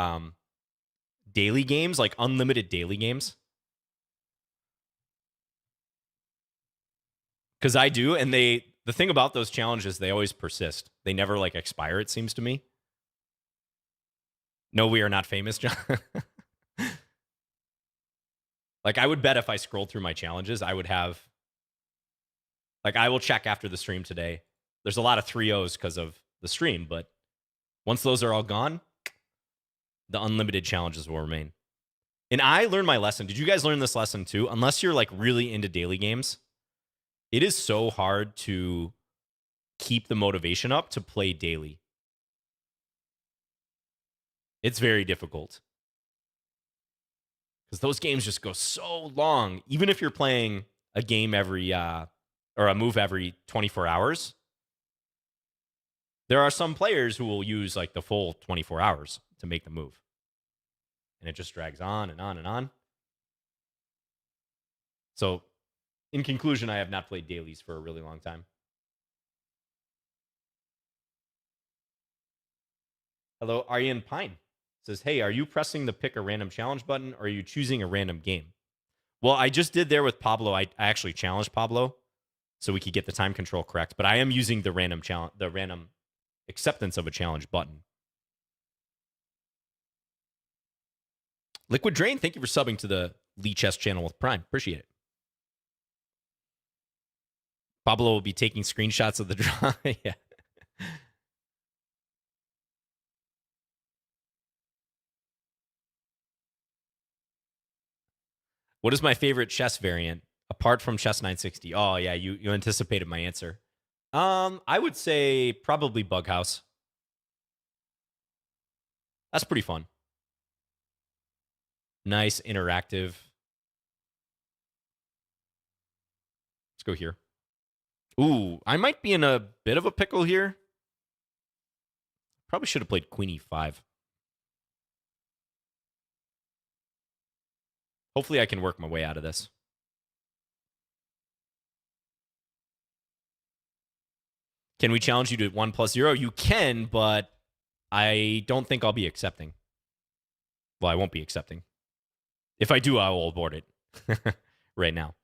Speaker 1: daily games, like unlimited daily games? Because I do, and the thing about those challenges, they always persist. They never like expire, it seems to me. No, we are not famous, John. Like, I would bet if I scrolled through my challenges, I would have, like, I will check after the stream today. There's a lot of 3-0s because of the stream, but once those are all gone, the unlimited challenges will remain. And I learned my lesson. Did you guys learn this lesson too? Unless you're like really into daily games, it is so hard to keep the motivation up to play daily. It's very difficult. Because those games just go so long. Even if you're playing a game every, or a move every 24 hours, there are some players who will use like the full 24 hours to make the move. And it just drags on and on and on. So, in conclusion, I have not played dailies for a really long time. Hello, Aryan Pine says, hey, are you pressing the pick a random challenge button or are you choosing a random game? Well, I just did there with Pablo. I actually challenged Pablo so we could get the time control correct, but I am using the random challenge, the random acceptance of a challenge button. Liquid Drain, thank you for subbing to the Lichess channel with Prime. Appreciate it. Pablo will be taking screenshots of the draw. Yeah. What is my favorite chess variant apart from Chess 960? Oh yeah, you anticipated my answer. I would say probably Bughouse. That's pretty fun. Nice, interactive. Let's go here. Ooh, I might be in a bit of a pickle here. Probably should have played Queen E5. Hopefully I can work my way out of this. Can we challenge you to 1+0? You can, but I don't think I'll be accepting. Well, I won't be accepting. If I do, I will abort it right now.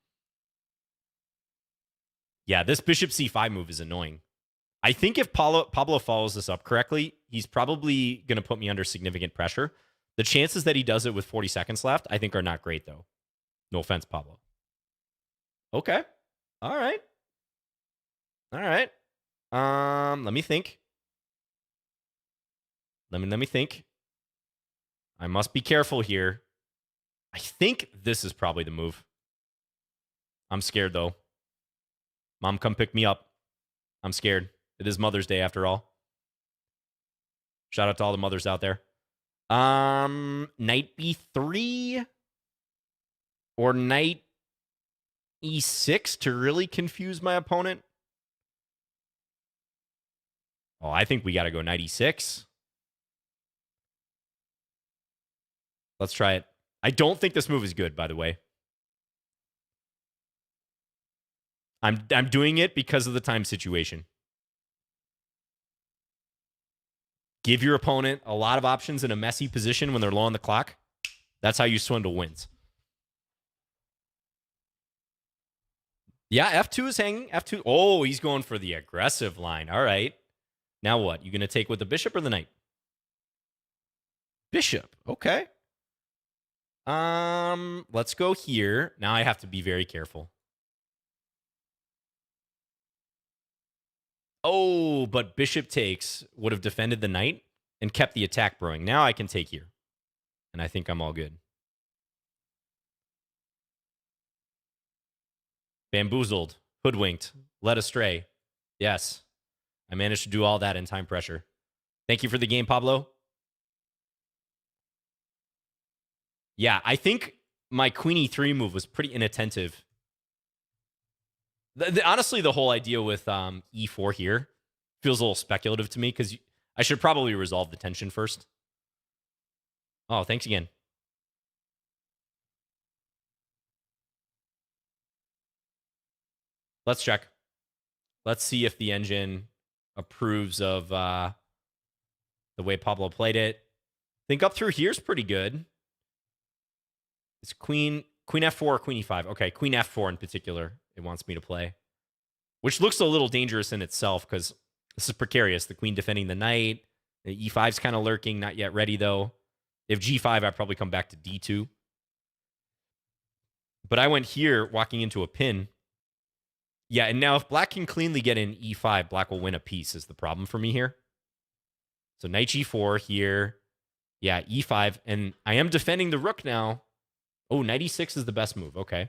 Speaker 1: Yeah, this bishop c5 move is annoying. I think if Pablo follows this up correctly, he's probably going to put me under significant pressure. The chances that he does it with 40 seconds left, I think, are not great, though. No offense, Pablo. Okay. All right. All right. Let me think. Let me think. I must be careful here. I think this is probably the move. I'm scared, though. Mom, come pick me up. I'm scared. It is Mother's Day, after all. Shout out to all the mothers out there. Knight b3 or knight e6 to really confuse my opponent. Oh, I think we got to go knight e6. Let's try it. I don't think this move is good, by the way. I'm doing it because of the time situation. Give your opponent a lot of options in a messy position when they're low on the clock. That's how you swindle wins. Yeah, F2 is hanging. F2. Oh, he's going for the aggressive line. All right. Now what? You going to take with the bishop or the knight? Bishop. Okay. Let's go here. Now I have to be very careful. Oh, but bishop takes would have defended the knight and kept the attack brewing. Now I can take here. And I think I'm all good. Bamboozled, hoodwinked, led astray. Yes. I managed to do all that in time pressure. Thank you for the game, Pablo. Yeah, I think my queen e3 move was pretty inattentive. Honestly, the whole idea with e4 here feels a little speculative to me because I should probably resolve the tension first. Oh, thanks again. Let's check. Let's see if the engine approves of the way Pablo played it. I think up through here is pretty good. It's queen f4 or queen e5. Okay, queen f4 in particular it wants me to play, which looks a little dangerous in itself because this is precarious. The queen defending the knight. The e5's kind of lurking, not yet ready though. If g5, I'd probably come back to d2. But I went here, walking into a pin. Yeah, and now if black can cleanly get in e5, black will win a piece is the problem for me here. So knight g4 here. Yeah, e5. And I am defending the rook now. Oh, knight e6 is the best move. Okay.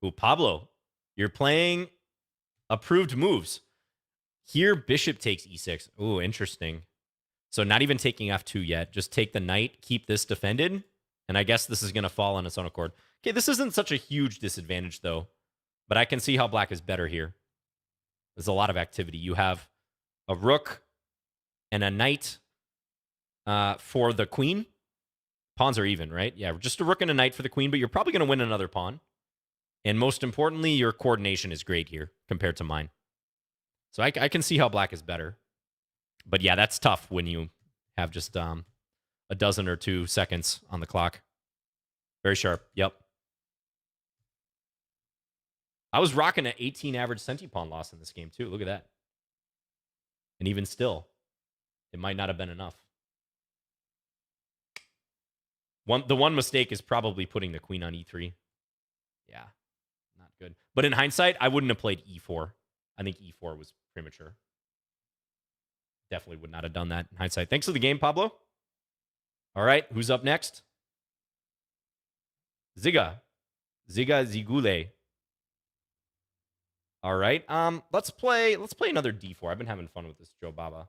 Speaker 1: Ooh, Pablo, you're playing approved moves. Here, bishop takes e6. Ooh, interesting. So not even taking f2 yet. Just take the knight, keep this defended. And I guess this is going to fall on its own accord. Okay, this isn't such a huge disadvantage, though. But I can see how black is better here. There's a lot of activity. You have a rook and a knight for the queen. Pawns are even, right? Yeah, just a rook and a knight for the queen, but you're probably going to win another pawn. And most importantly, your coordination is great here compared to mine. So I can see how black is better. But yeah, that's tough when you have just a dozen or 2 seconds on the clock. Very sharp. Yep. I was rocking an 18 average centipawn loss in this game, too. Look at that. And even still, it might not have been enough. The one mistake is probably putting the queen on e3. Yeah, not good. But in hindsight, I wouldn't have played e4. I think e4 was premature. Definitely would not have done that in hindsight. Thanks for the game, Pablo. All right, who's up next? Ziga Zigule. All right. Let's play another d4. I've been having fun with this Jobava.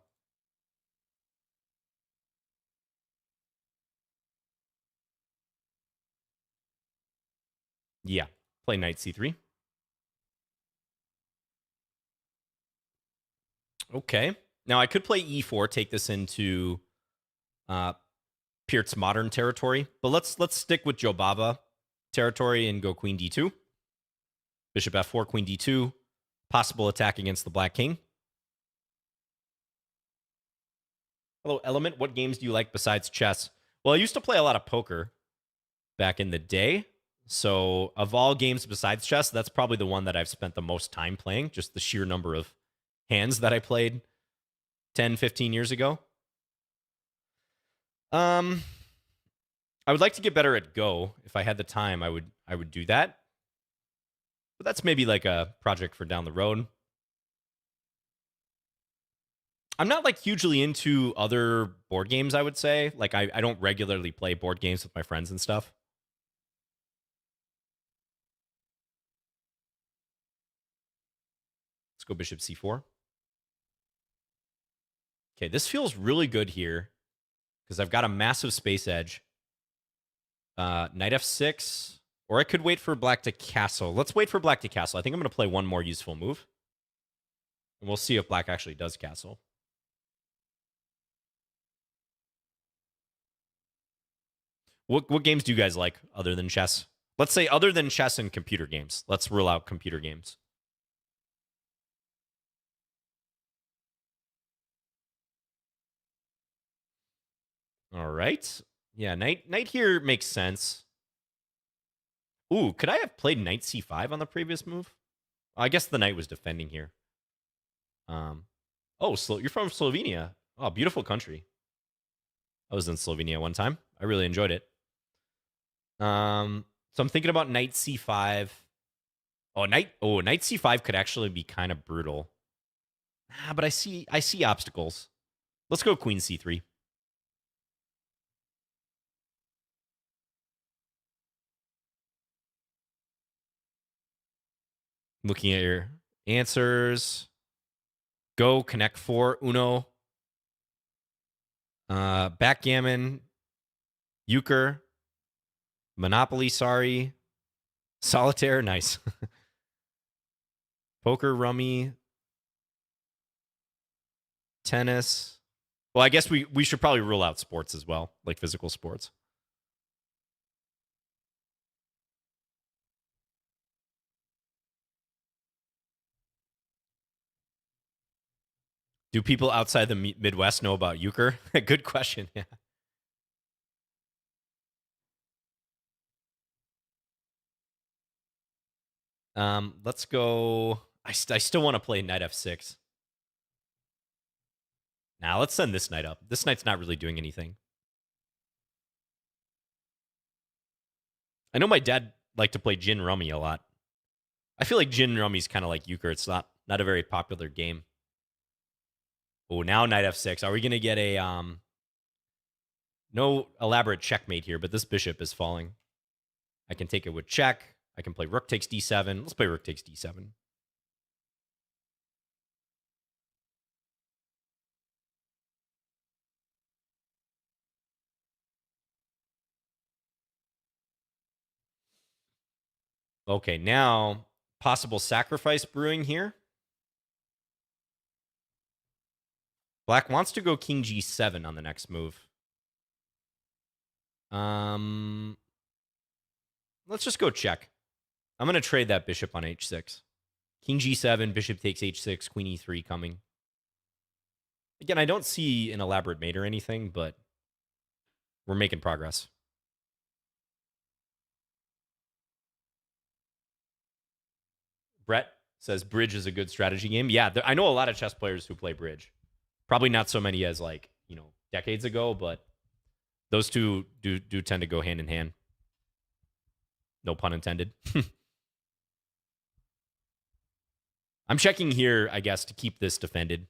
Speaker 1: Yeah, play knight c3. Okay. Now I could play e4, take this into Peart's modern territory, but let's stick with Jobava territory and go queen d2. Bishop f4, queen d2. Possible attack against the black king. Hello, Element. What games do you like besides chess? Well, I used to play a lot of poker back in the day. So of all games besides chess, that's probably the one that I've spent the most time playing. Just the sheer number of hands that I played 10, 15 years ago. I would like to get better at Go. If I had the time, I would do that. But that's maybe like a project for down the road. I'm not like hugely into other board games, I would say. Like I don't regularly play board games with my friends and stuff. Let's go bishop c4. Okay, this feels really good here because I've got a massive space edge. Knight f6, or I could wait for black to castle. Let's wait for black to castle. I think I'm going to play one more useful move. And we'll see if black actually does castle. What games do you guys like other than chess? Let's say other than chess and computer games. Let's rule out computer games. All right. Yeah, knight here makes sense. Ooh, could I have played knight c5 on the previous move? I guess the knight was defending here. Oh, you're from Slovenia. Oh, beautiful country. I was in Slovenia one time. I really enjoyed it. So I'm thinking about knight c5. Knight c5 could actually be kind of brutal. But I see obstacles. Let's go queen c3. Looking at your answers. Go, connect 4, Uno. Backgammon. Euchre. Monopoly, sorry. Solitaire, nice. Poker, rummy. Tennis. Well, I guess we should probably rule out sports as well, like physical sports. Do people outside the Midwest know about euchre? Good question. Yeah. Let's go. I still want to play knight f6. Now let's send this knight up. This knight's not really doing anything. I know my dad liked to play gin rummy a lot. I feel like gin rummy's kind of like euchre. It's not a very popular game. Oh, now knight f6. Are we gonna get a no elaborate checkmate here? But this bishop is falling. I can take it with check. I can play rook takes d7. Let's play rook takes d7. Okay, now possible sacrifice brewing here. Black wants to go king g7 on the next move. Let's just go check. I'm going to trade that bishop on h6. King g7, bishop takes h6, queen e3 coming. Again, I don't see an elaborate mate or anything, but we're making progress. Brett says bridge is a good strategy game. Yeah, I know a lot of chess players who play bridge. Probably not so many as like, decades ago, but those two do tend to go hand in hand. No pun intended. I'm checking here, I guess, to keep this defended.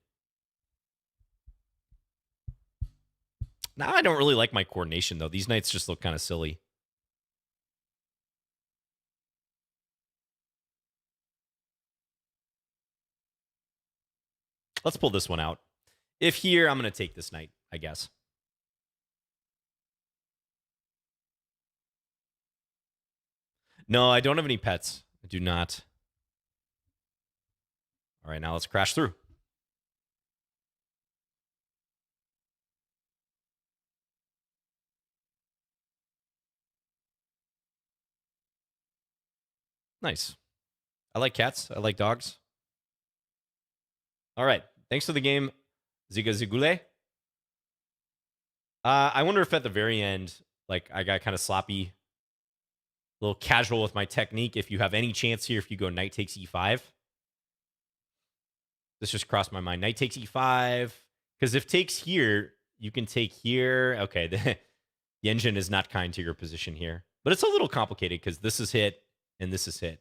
Speaker 1: Now I don't really like my coordination, though. These knights just look kind of silly. Let's pull this one out. If here, I'm going to take this knight, I guess. No, I don't have any pets. I do not. All right, now let's crash through. Nice. I like cats. I like dogs. All right. Thanks for the game, Ziga Zigule. I wonder if at the very end, like, I got kind of sloppy, a little casual with my technique. If you have any chance here, if you go knight takes e5. This just crossed my mind. Knight takes e5. Because if takes here, you can take here. Okay, the engine is not kind to your position here. But it's a little complicated because this is hit and this is hit.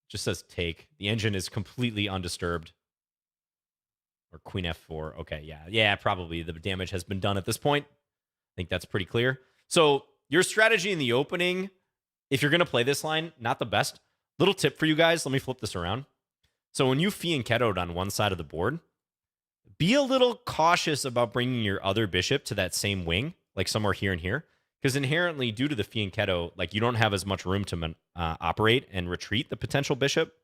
Speaker 1: Just says take. The engine is completely undisturbed. Or queen f4. Okay, yeah. Yeah, probably the damage has been done at this point. I think that's pretty clear. So your strategy in the opening, if you're going to play this line, not the best. Little tip for you guys. Let me flip this around. So when you fianchettoed on one side of the board, be a little cautious about bringing your other bishop to that same wing, like somewhere here and here. Because inherently, due to the fianchetto, like you don't have as much room to operate and retreat the potential bishop.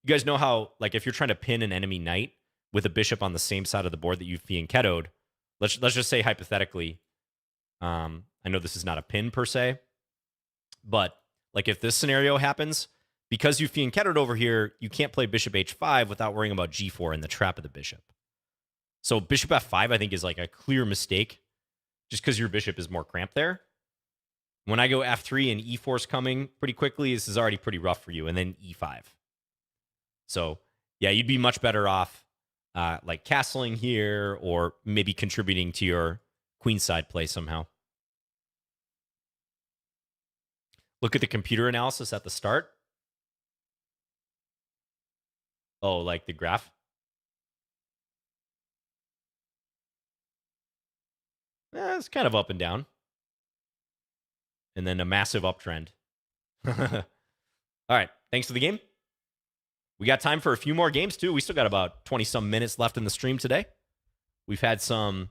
Speaker 1: You guys know how, like, if you're trying to pin an enemy knight with a bishop on the same side of the board that you fianchettoed, let's just say hypothetically, I know this is not a pin per se, but like if this scenario happens, because you fianchettoed over here, you can't play bishop h5 without worrying about g4 and the trap of the bishop. So bishop f5, I think, is like a clear mistake just because your bishop is more cramped there. When I go f3 and e4 is coming pretty quickly, this is already pretty rough for you. And then e5. So, yeah, you'd be much better off like castling here or maybe contributing to your queenside play somehow. Look at the computer analysis at the start. Oh, like the graph? It's kind of up and down. And then a massive uptrend. All right. Thanks for the game. We got time for a few more games, too. We still got about 20-some minutes left in the stream today. We've had some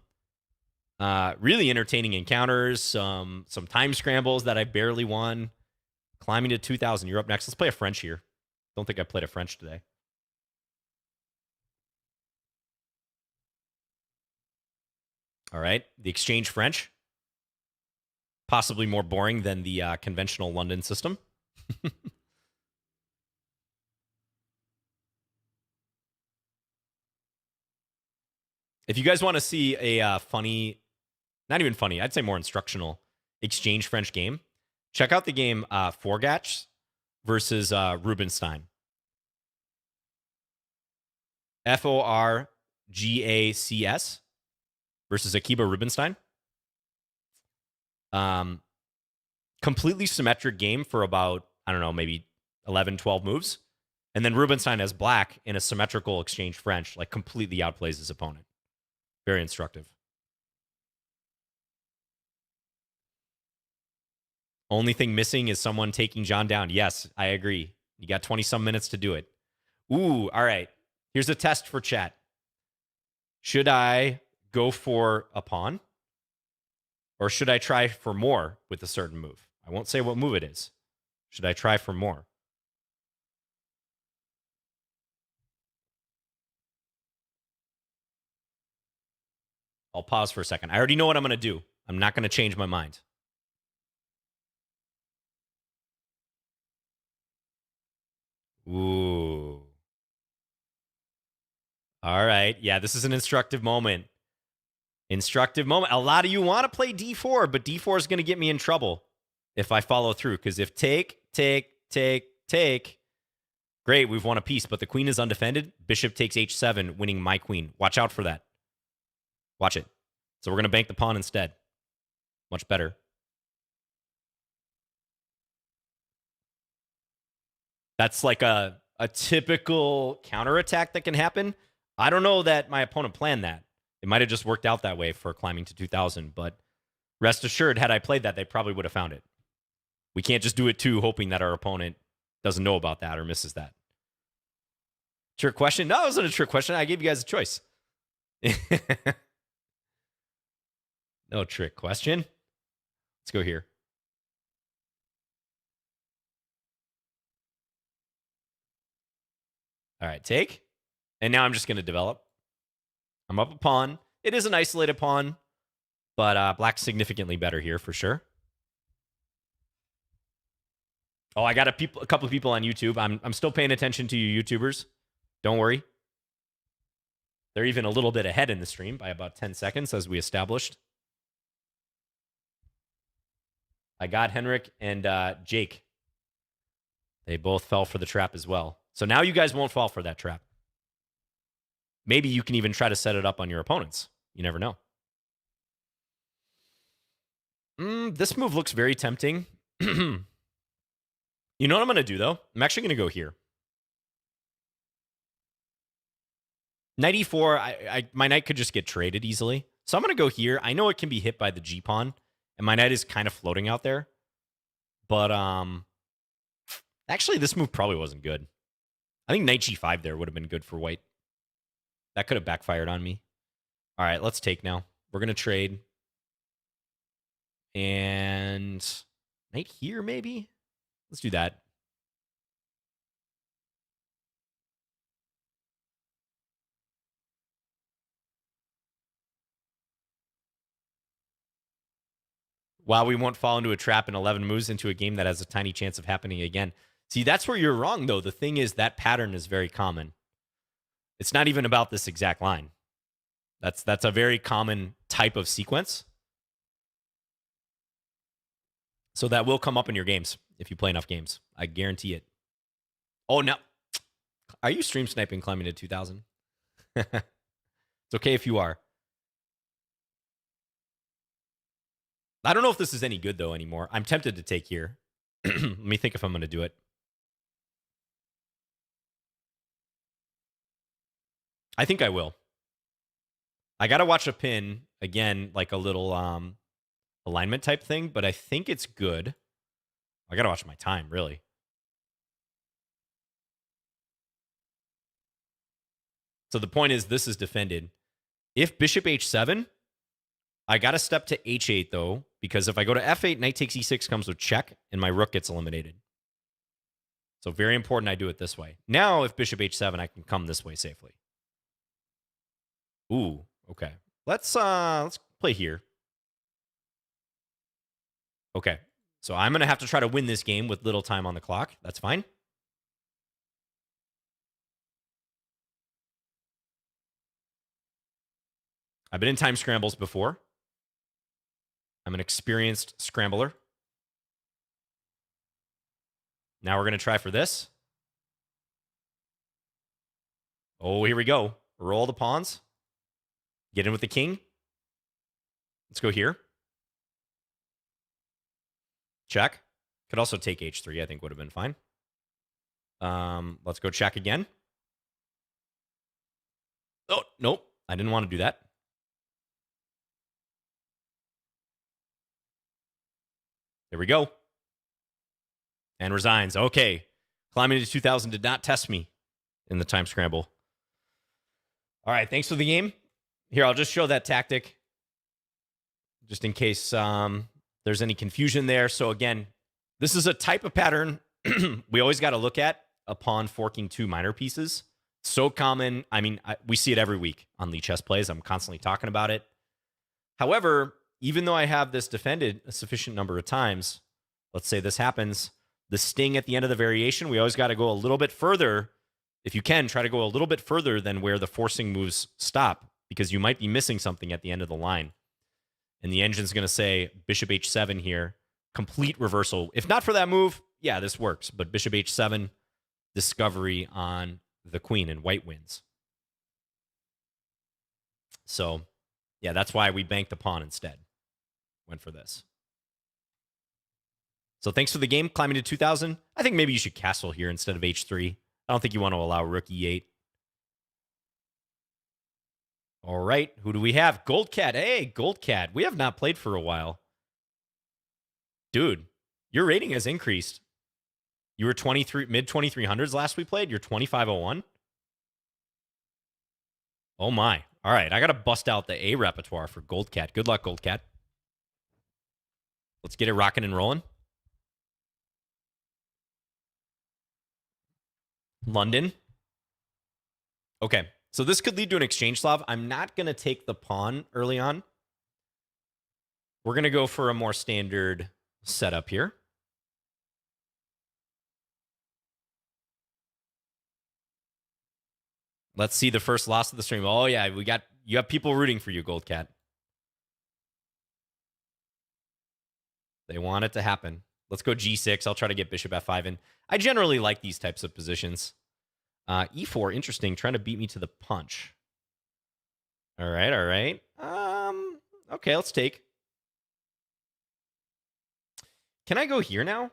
Speaker 1: really entertaining encounters, some time scrambles that I barely won. Climbing to 2,000. You're up next. Let's play a French here. Don't think I played a French today. All right. The exchange French. Possibly more boring than the conventional London system. If you guys want to see a funny, not even funny, I'd say more instructional exchange French game, check out the game Forgacs versus Rubinstein. Forgacs versus Akiba Rubinstein. Completely symmetric game for about, I don't know, maybe 11, 12 moves. And then Rubinstein as black in a symmetrical exchange French, like completely outplays his opponent. Very instructive. Only thing missing is someone taking John down. Yes, I agree. You got 20-some minutes to do it. Ooh, all right. Here's a test for chat. Should I go for a pawn? Or should I try for more with a certain move? I won't say what move it is. Should I try for more? I'll pause for a second. I already know what I'm going to do. I'm not going to change my mind. Ooh. All right. Yeah, this is an instructive moment. Instructive moment. A lot of you want to play d4, but d4 is going to get me in trouble if I follow through. Because if take, great, we've won a piece, but the queen is undefended. Bishop takes h7, winning my queen. Watch out for that. Watch it. So we're going to bank the pawn instead. Much better. That's like a typical counterattack that can happen. I don't know that my opponent planned that. It might have just worked out that way for climbing to 2,000, but rest assured, had I played that, they probably would have found it. We can't just do it too, hoping that our opponent doesn't know about that or misses that. Trick question? No, it wasn't a trick question. I gave you guys a choice. No trick question. Let's go here. All right, take. And now I'm just going to develop. I'm up a pawn. It is an isolated pawn, but black's significantly better here for sure. Oh, I got a couple of people on YouTube. I'm still paying attention to you YouTubers. Don't worry. They're even a little bit ahead in the stream by about 10 seconds, as we established. I got Henrik and Jake. They both fell for the trap as well. So now you guys won't fall for that trap. Maybe you can even try to set it up on your opponents. You never know. This move looks very tempting. You know what I'm going to do, though? I'm actually going to go here. Knight e4, my knight could just get traded easily. So I'm going to go here. I know it can be hit by the g-pawn, and my knight is kind of floating out there. But actually, this move probably wasn't good. I think knight g5 there would have been good for white. That could have backfired on me. All right, let's take now. We're going to trade. And knight here, maybe? Let's do that. While we won't fall into a trap in 11 moves into a game that has a tiny chance of happening again. See, that's where you're wrong, though. The thing is, that pattern is very common. It's not even about this exact line. That's a very common type of sequence. So that will come up in your games if you play enough games. I guarantee it. Oh, no. Are you stream sniping climbing to 2,000? It's okay if you are. I don't know if this is any good, though, anymore. I'm tempted to take here. Let me think if I'm going to do it. I think I will. I got to watch a pin, again, like a little alignment type thing, but I think it's good. I got to watch my time, really. So the point is, this is defended. If bishop h7, I got to step to h8, though, because if I go to f8, knight takes e6 comes with check, and my rook gets eliminated. So very important I do it this way. Now, if bishop h7, I can come this way safely. Ooh, okay. Let's play here. Okay. So I'm going to have to try to win this game with little time on the clock. That's fine. I've been in time scrambles before. I'm an experienced scrambler. Now we're going to try for this. Oh, here we go. Roll the pawns. Get in with the king. Let's go here. Check. Could also take h3, I think would have been fine. Let's go check again. Oh, nope. I didn't want to do that. There we go. And resigns. Okay. Climbing to 2000 did not test me in the time scramble. All right. Thanks for the game. Here, I'll just show that tactic just in case there's any confusion there. So again, this is a type of pattern we always got to look at upon forking two minor pieces. So common. I mean, we see it every week on Lichess plays. I'm constantly talking about it. However, even though I have this defended a sufficient number of times, let's say this happens, the sting at the end of the variation, we always got to go a little bit further. If you can, try to go a little bit further than where the forcing moves stop, because you might be missing something at the end of the line. And the engine's going to say bishop h7 here, complete reversal. If not for that move, yeah, this works. But bishop h7, discovery on the queen, and white wins. So, yeah, that's why we banked the pawn instead. Went for this. So thanks for the game. Climbing to 2000. I think maybe you should castle here instead of h3. I don't think you want to allow rook e8. All right, who do we have? Goldcat. Hey, Goldcat. We have not played for a while. Dude, your rating has increased. You were 23, mid 2300s last we played. You're 2501. Oh my. All right, I got to bust out the A repertoire for Goldcat. Good luck, Goldcat. Let's get it rocking and rolling. London. Okay, so this could lead to an exchange, Slav. I'm not going to take the pawn early on. We're going to go for a more standard setup here. Let's see the first loss of the stream. Oh, yeah, you have people rooting for you, Goldcat. They want it to happen. Let's go g6. I'll try to get bishop f5 in. I generally like these types of positions. E4, interesting. Trying to beat me to the punch. All right, all right. Okay, let's take. Can I go here now?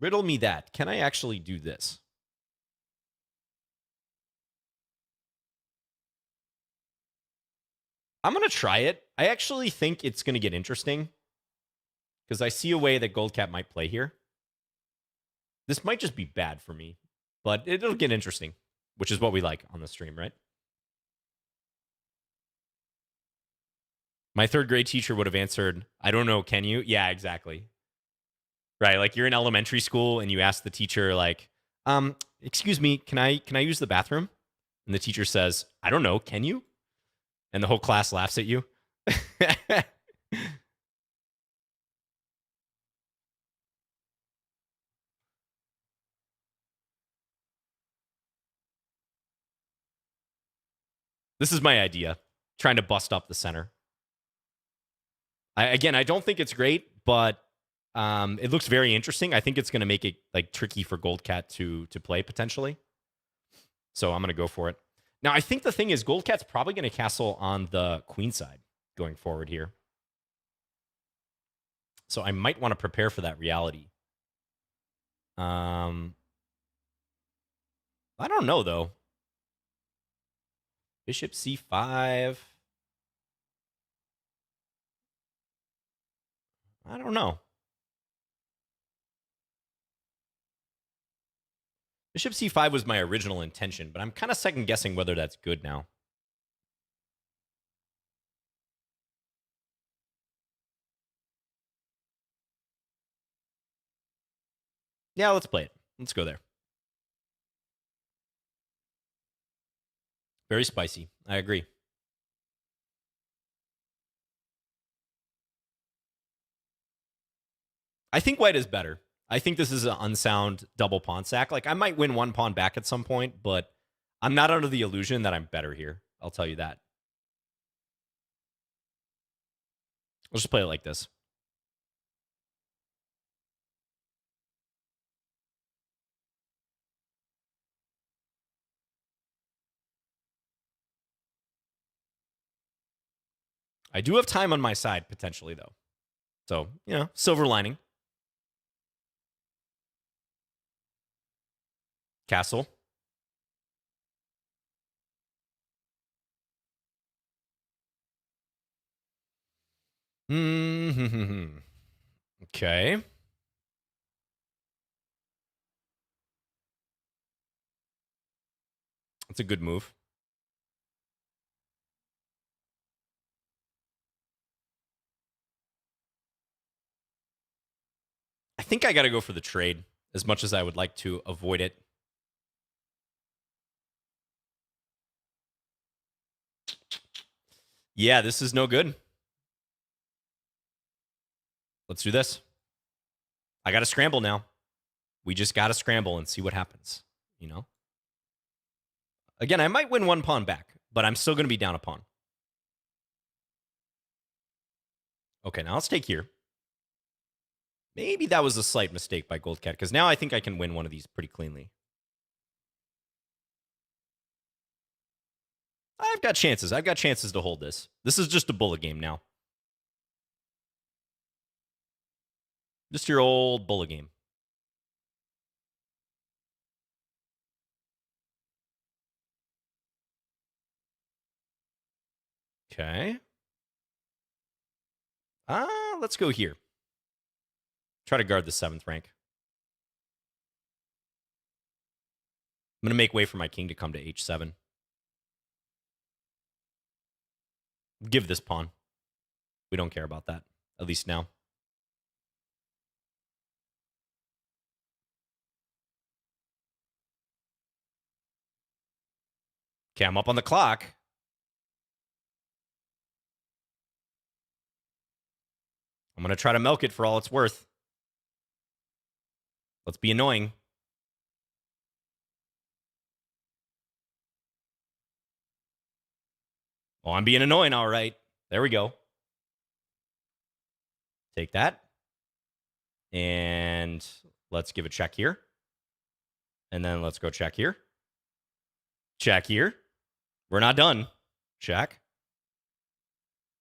Speaker 1: Riddle me that. Can I actually do this? I'm going to try it. I actually think it's going to get interesting because I see a way that Goldcat might play here. This might just be bad for me, but it'll get interesting, which is what we like on the stream, right? My third grade teacher would have answered, I don't know, can you? Yeah, exactly. Right, like you're in elementary school and you ask the teacher, like, excuse me, can I use the bathroom? And the teacher says, I don't know, can you? And the whole class laughs at you. This is my idea, trying to bust up the center. I don't think it's great, but it looks very interesting. I think it's going to make it like tricky for Goldcat to play potentially. So I'm going to go for it. Now, I think the thing is Goldcat's probably going to castle on the queen side going forward here. So I might want to prepare for that reality. I don't know, though. Bishop c5. I don't know. Bishop c5 was my original intention, but I'm kind of second guessing whether that's good now. Yeah, let's play it. Let's go there. Very spicy. I agree. I think white is better. I think this is an unsound double pawn sack. Like, I might win one pawn back at some point, but I'm not under the illusion that I'm better here. I'll tell you that. Let's just play it like this. I do have time on my side, potentially, though. So, silver lining. Castle. Okay. That's a good move. I think I got to go for the trade as much as I would like to avoid it. Yeah, this is no good. Let's do this. I got to scramble now. We just got to scramble and see what happens, Again, I might win one pawn back, but I'm still going to be down a pawn. Okay, now let's take here. Maybe that was a slight mistake by Goldcat, because now I think I can win one of these pretty cleanly. I've got chances. I've got chances to hold this. This is just a bullet game now. Just your old bullet game. Okay. Let's go here. Try to guard the 7th rank. I'm going to make way for my king to come to h7. Give this pawn. We don't care about that, at least now. Okay, I'm up on the clock. I'm going to try to milk it for all it's worth. Let's be annoying. Oh, I'm being annoying, all right. There we go. Take that. And let's give a check here. And then let's go check here. Check here. We're not done. Check.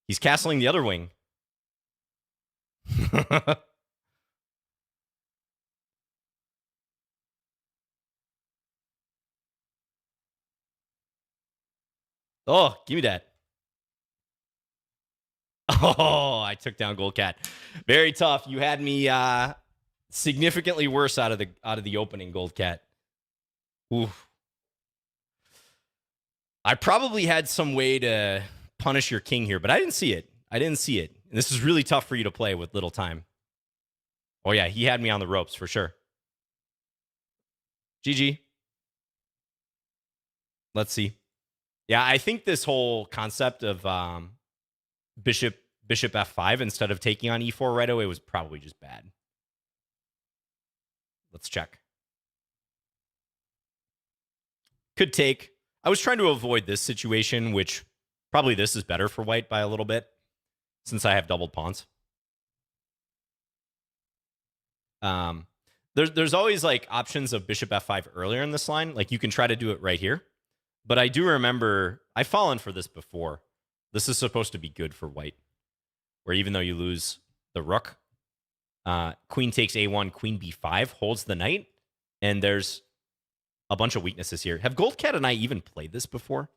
Speaker 1: He's castling the other wing. Oh, give me that. Oh, I took down Goldcat. Very tough. You had me significantly worse out of the opening, Goldcat. Oof. I probably had some way to punish your king here, but I didn't see it. I didn't see it. And this is really tough for you to play with little time. Oh, yeah, he had me on the ropes for sure. GG. Let's see. Yeah, I think this whole concept of bishop f5 instead of taking on e4 right away was probably just bad. Let's check. Could take. I was trying to avoid this situation, which probably this is better for white by a little bit since I have doubled pawns. There's always like options of bishop f5 earlier in this line. Like you can try to do it right here. But I do remember I've fallen for this before. This is supposed to be good for white, where even though you lose the rook, queen takes a1, queen b5, holds the knight, and there's a bunch of weaknesses here. Have Goldcat and I even played this before?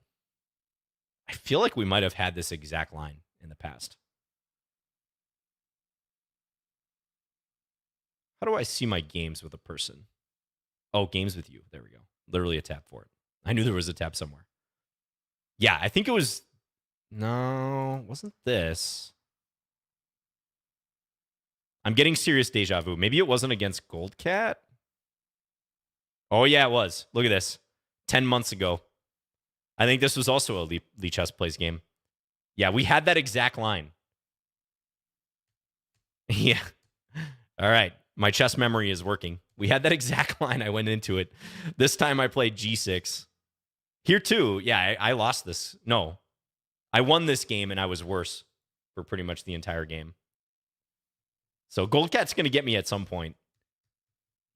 Speaker 1: I feel like we might have had this exact line in the past. How do I see my games with a person? Oh, games with you. There we go. Literally a tab for it. I knew there was a tab somewhere. Yeah, I think it was... No, wasn't this. I'm getting serious deja vu. Maybe it wasn't against Goldcat? Oh, yeah, it was. Look at this. 10 months ago. I think this was also a Lichess Plays game. Yeah, we had that exact line. Yeah. All right. My chess memory is working. We had that exact line. I went into it. This time I played G6. Here too. Yeah, I lost this. No. I won this game and I was worse for pretty much the entire game. So Goldcat's going to get me at some point.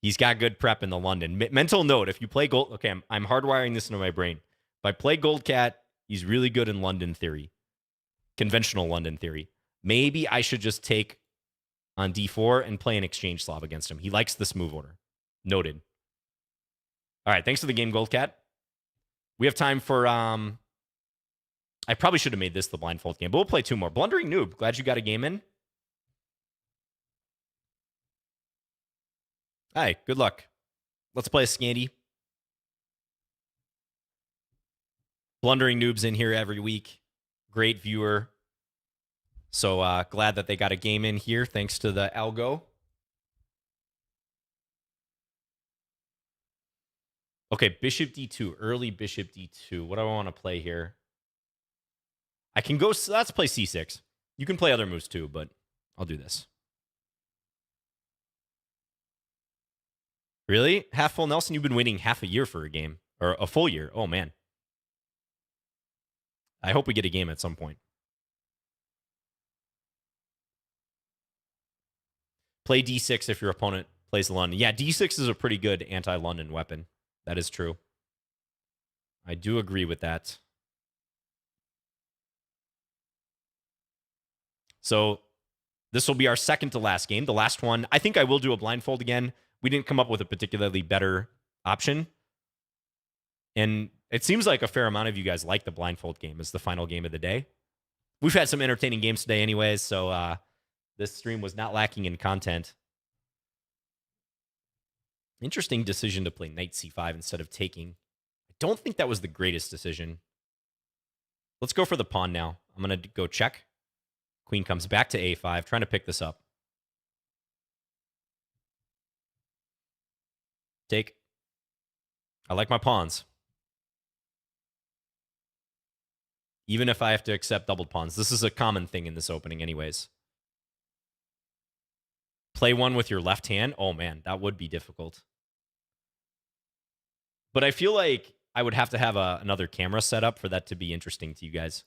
Speaker 1: He's got good prep in the London. Mental note, if you play Gold... Okay, I'm hardwiring this into my brain. If I play Goldcat, he's really good in London theory. Conventional London theory. Maybe I should just take on d4 and play an exchange Slav against him. He likes this move order. Noted. All right, thanks for the game, Goldcat. We have time for... I probably should have made this the blindfold game, but we'll play two more. Blundering Noob, glad you got a game in. Hi, good luck. Let's play a Scandy. Blundering Noob's in here every week. Great viewer. So glad that they got a game in here, thanks to the algo. Okay, bishop d2, early bishop d2. What do I want to play here? I can go, let's play c6. You can play other moves too, but I'll do this. Really? Half full Nelson? You've been waiting half a year for a game. Or a full year. Oh, man. I hope we get a game at some point. Play d6 if your opponent plays London. Yeah, d6 is a pretty good anti-London weapon. That is true. I do agree with that. So this will be our second to last game. The last one, I think I will do a blindfold again. We didn't come up with a particularly better option. And it seems like a fair amount of you guys like the blindfold game as the final game of the day. We've had some entertaining games today anyways, so this stream was not lacking in content. Interesting decision to play knight c5 instead of taking. I don't think that was the greatest decision. Let's go for the pawn now. I'm going to go check. Queen comes back to a5, trying to pick this up. Take. I like my pawns. Even if I have to accept doubled pawns. This is a common thing in this opening anyways. Play one with your left hand. Oh, man, that would be difficult. But I feel like I would have to have another camera set up for that to be interesting to you guys.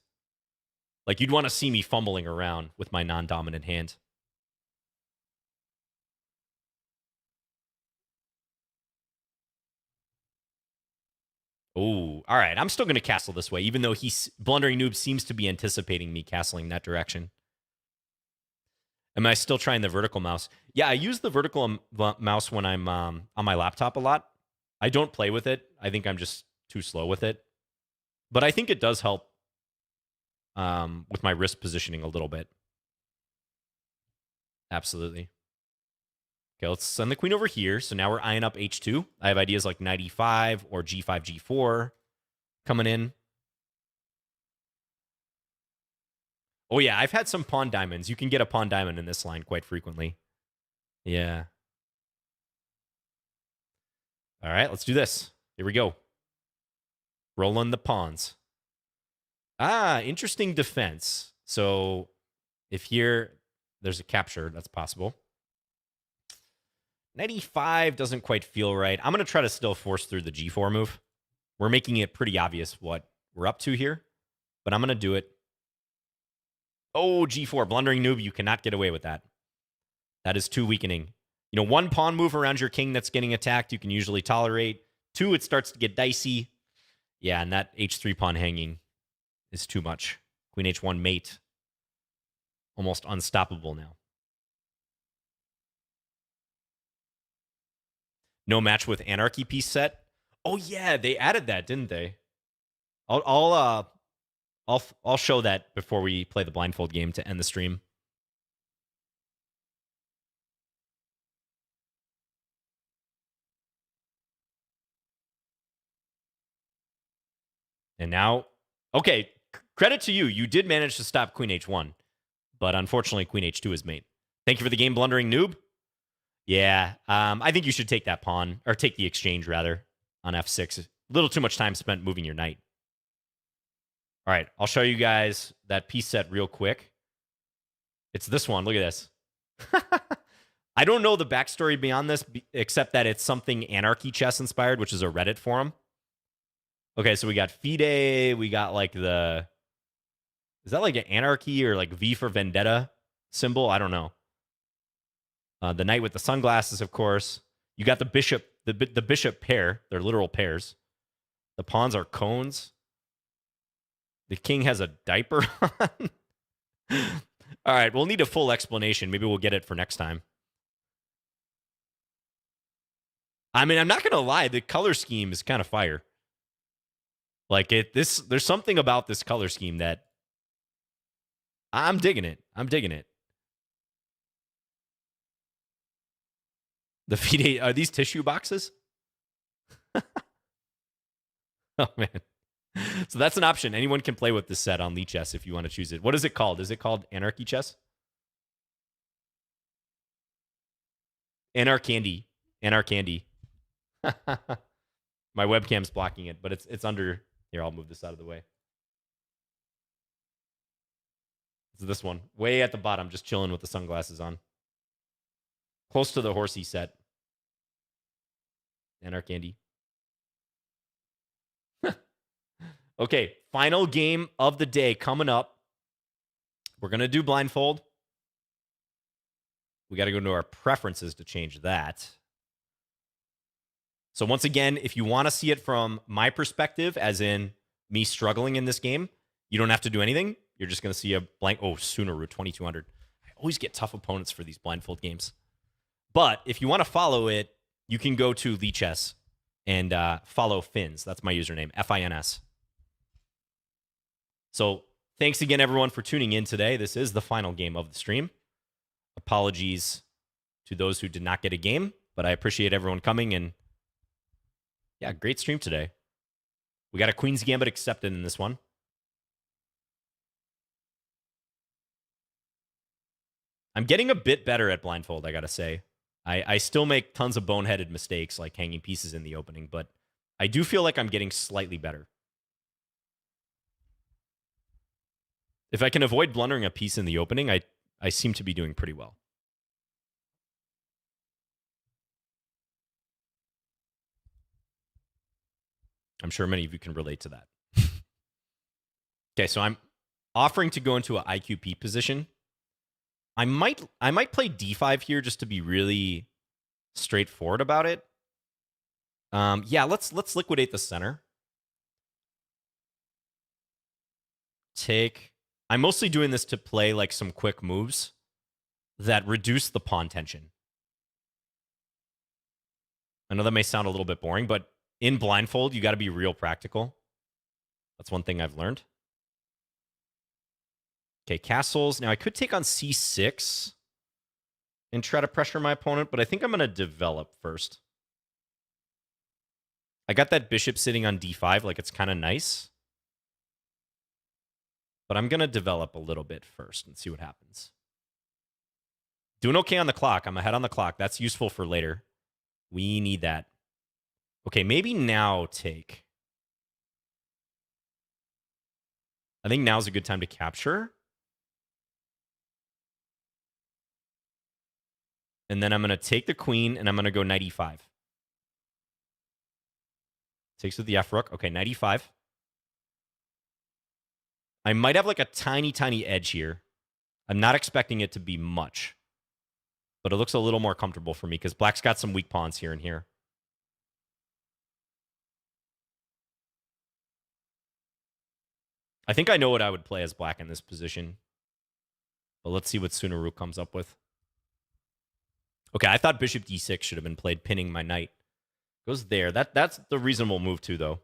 Speaker 1: Like, you'd want to see me fumbling around with my non-dominant hand. Oh, all right. I'm still going to castle this way, even though Blundering Noob seems to be anticipating me castling that direction. Am I still trying the vertical mouse? Yeah, I use the vertical mouse when I'm on my laptop a lot. I don't play with it. I think I'm just too slow with it. But I think it does help with my wrist positioning a little bit. Absolutely. Okay, let's send the queen over here. So now we're eyeing up h2. I have ideas like knight e5 or g5, g4 coming in. Oh, yeah, I've had some pawn diamonds. You can get a pawn diamond in this line quite frequently. Yeah. All right, let's do this. Here we go. Rolling the pawns. Ah, interesting defense. So if here there's a capture, that's possible. Knight e5 doesn't quite feel right. I'm going to try to still force through the g4 move. We're making it pretty obvious what we're up to here, but I'm going to do it. Oh, g4. Blundering Noob, you cannot get away with that. That is too weakening. You know, one pawn move around your king that's getting attacked, you can usually tolerate. Two, it starts to get dicey. Yeah, and that h3 pawn hanging is too much. Queen h1 mate. Almost unstoppable now. No match with Anarchy piece set. Oh yeah, they added that, didn't they? I'll show that before we play the blindfold game to end the stream. And now, okay, credit to you. You did manage to stop Queen H1, but unfortunately, Queen H2 is mate. Thank you for the game blundering noob. Yeah, I think you should take that pawn, or take the exchange, rather, on F6. A little too much time spent moving your knight. All right, I'll show you guys that piece set real quick. It's this one. Look at this. I don't know the backstory beyond this, except that it's something Anarchy Chess inspired, which is a Reddit forum. Okay, so we got FIDE. We got like the... Is that like an Anarchy or like V for Vendetta symbol? I don't know. The knight with the sunglasses, of course. You got the bishop, the bishop pair. They're literal pairs. The pawns are cones. The king has a diaper on. All right, we'll need a full explanation. Maybe we'll get it for next time. I mean, I'm not gonna lie. The color scheme is kind of fire. Like there's something about this color scheme that I'm digging it. I'm digging it. The FIDE, are these tissue boxes? Oh man. So that's an option. Anyone can play with this set on Lichess if you want to choose it. What is it called? Is it called Anarchy Chess? Anarcandy. Anarcandy. My webcam's blocking it, but it's under here. I'll move this out of the way. It's this one. Way at the bottom, just chilling with the sunglasses on. Close to the horsey set. Anarcandy. Okay, final game of the day coming up. We're going to do blindfold. We got to go into our preferences to change that. So once again, if you want to see it from my perspective, as in me struggling in this game, you don't have to do anything. You're just going to see a blank. Oh, Sunaru 2200. I always get tough opponents for these blindfold games. But if you want to follow it, you can go to Lichess and follow Fins. That's my username, F-I-N-S. So thanks again, everyone, for tuning in today. This is the final game of the stream. Apologies to those who did not get a game, but I appreciate everyone coming. And yeah, great stream today. We got a Queen's Gambit accepted in this one. I'm getting a bit better at blindfold, I got to say. I still make tons of boneheaded mistakes, like hanging pieces in the opening, but I do feel like I'm getting slightly better. If I can avoid blundering a piece in the opening, I seem to be doing pretty well. I'm sure many of you can relate to that. Okay, so I'm offering to go into an IQP position. I might play d5 here just to be really straightforward about it. Yeah, let's liquidate the center. Take... I'm mostly doing this to play like some quick moves that reduce the pawn tension. I know that may sound a little bit boring, but in blindfold, you got to be real practical. That's one thing I've learned. Okay, castles. Now, I could take on c6 and try to pressure my opponent, but I think I'm going to develop first. I got that bishop sitting on d5, like it's kind of nice. But I'm going to develop a little bit first and see what happens. Doing okay on the clock. I'm ahead on the clock. That's useful for later. We need that. Okay, maybe now take. I think now's a good time to capture. And then I'm going to take the queen, and I'm going to go knight e5. Takes with the f-rook. Okay, knight e5. I might have like a tiny, tiny edge here. I'm not expecting it to be much. But it looks a little more comfortable for me because black's got some weak pawns here and here. I think I know what I would play as black in this position. But let's see what Sunaru comes up with. Okay, I thought bishop d6 should have been played, pinning my knight. Goes there. That's the reasonable move too, though.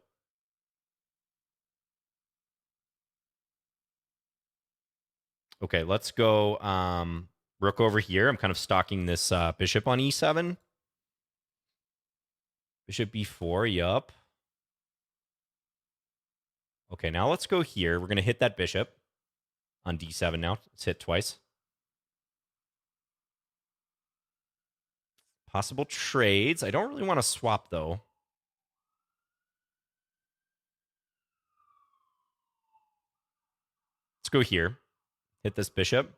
Speaker 1: Okay, let's go rook over here. I'm kind of stalking this bishop on e7. Bishop b4, yup. Okay, now let's go here. We're going to hit that bishop on d7 now. Let's hit twice. Possible trades. I don't really want to swap, though. Let's go here. Hit this bishop.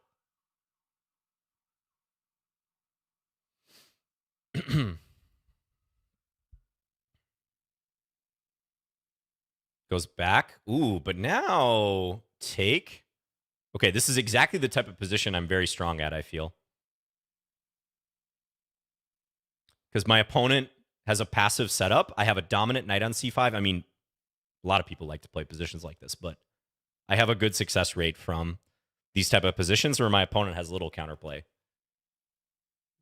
Speaker 1: Goes back. Ooh, but now take. Okay, this is exactly the type of position I'm very strong at, I feel. Because my opponent has a passive setup. I have a dominant knight on c5. I mean, a lot of people like to play positions like this, but I have a good success rate from these type of positions where my opponent has little counterplay.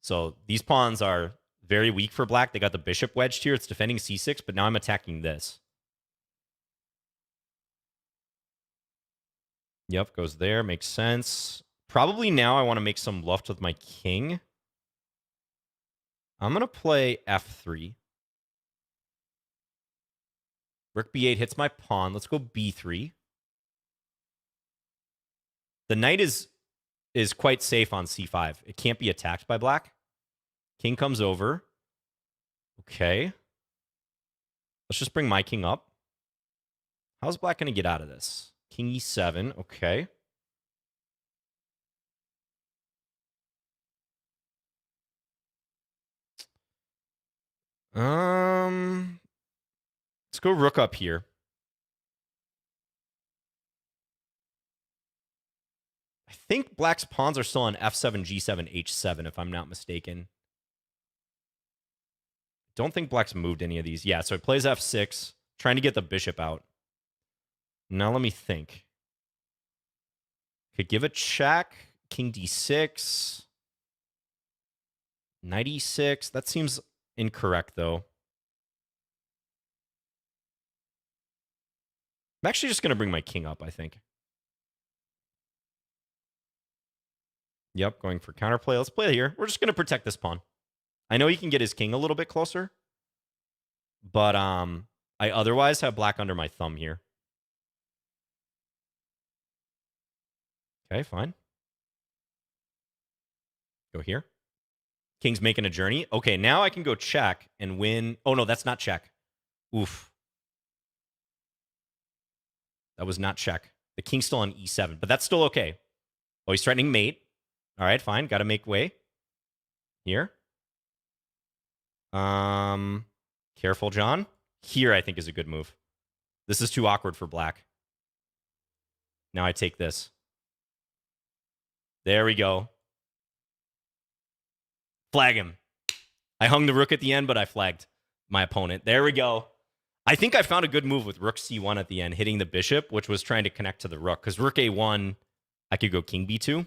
Speaker 1: So these pawns are very weak for black. They got the bishop wedged here. It's defending c6, but now I'm attacking this. Yep, goes there. Makes sense. Probably now I want to make some luft with my king. I'm going to play f3. Rook b8 hits my pawn. Let's go b3. The knight is quite safe on c5. It can't be attacked by black. King comes over. Okay. Let's just bring my king up. How's black going to get out of this? King e7. Okay. Let's go rook up here. I think black's pawns are still on f7, g7, h7, if I'm not mistaken. Don't think black's moved any of these. Yeah, so it plays f6, trying to get the bishop out. Now let me think. Could give a check. King d6. Knight e6. That seems incorrect, though. I'm actually just going to bring my king up, I think. Yep, going for counterplay. Let's play here. We're just going to protect this pawn. I know he can get his king a little bit closer, but I otherwise have black under my thumb here. Okay, fine. Go here. King's making a journey. Okay, now I can go check and win. Oh, no, that's not check. Oof. That was not check. The king's still on e7, but that's still okay. Oh, he's threatening mate. All right, fine. Got to make way. Here. Careful, John. Here, I think, is a good move. This is too awkward for black. Now I take this. There we go. Flag him. I hung the rook at the end, but I flagged my opponent. There we go. I think I found a good move with rook c1 at the end, hitting the bishop, which was trying to connect to the rook. Because rook a1, I could go king b2.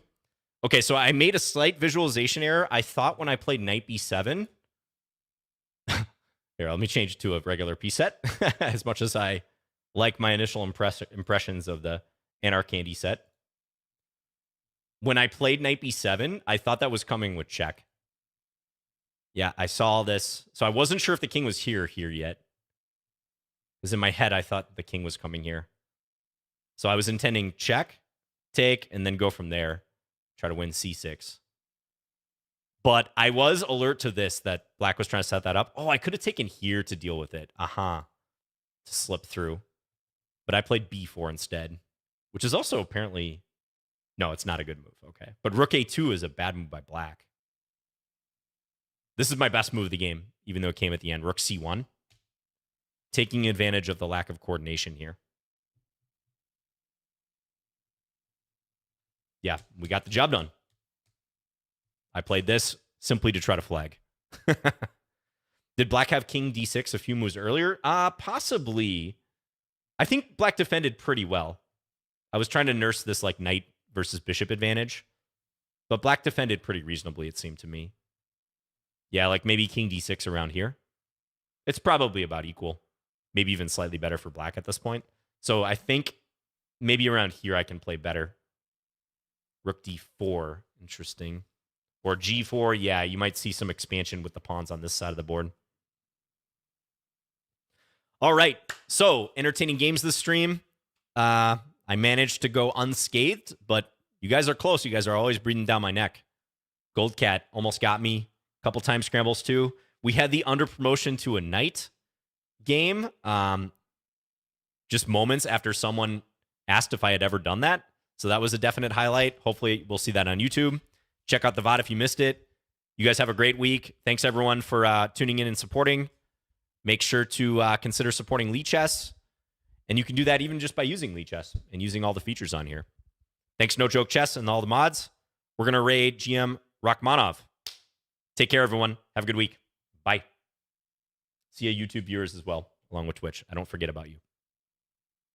Speaker 1: Okay, so I made a slight visualization error. I thought when I played knight b7... Here, let me change it to a regular piece set. As much as I like my initial impressions of the Anarch Candy set. When I played knight b7, I thought that was coming with check. Yeah, I saw this. So I wasn't sure if the king was here yet. Because in my head, I thought the king was coming here. So I was intending check, take, and then go from there. Try to win c6. But I was alert to this, that black was trying to set that up. Oh, I could have taken here to deal with it. To slip through. But I played b4 instead. Which is also apparently... No, it's not a good move. Okay. But rook a2 is a bad move by black. This is my best move of the game, even though it came at the end. Rook c1. Taking advantage of the lack of coordination here. Yeah, we got the job done. I played this simply to try to flag. Did black have king d6 a few moves earlier? Possibly. I think black defended pretty well. I was trying to nurse this like knight versus bishop advantage. But black defended pretty reasonably, it seemed to me. Yeah, like maybe king d6 around here. It's probably about equal, maybe even slightly better for black at this point. So I think maybe around here I can play better. Rook d4, interesting. Or g4, yeah, you might see some expansion with the pawns on this side of the board. All right, so entertaining games this stream. I managed to go unscathed, but you guys are close. You guys are always breathing down my neck. Gold Cat almost got me. A couple times scrambles too. We had the under promotion to a knight game. Just moments after someone asked if I had ever done that. So that was a definite highlight. Hopefully we'll see that on YouTube. Check out the VOD if you missed it. You guys have a great week. Thanks everyone for tuning in and supporting. Make sure to consider supporting Lichess. And you can do that even just by using Lichess and using all the features on here. Thanks, No Joke Chess and all the mods. We're going to raid GM Rachmanov. Take care, everyone. Have a good week. Bye. See you YouTube viewers as well, along with Twitch. I don't forget about you.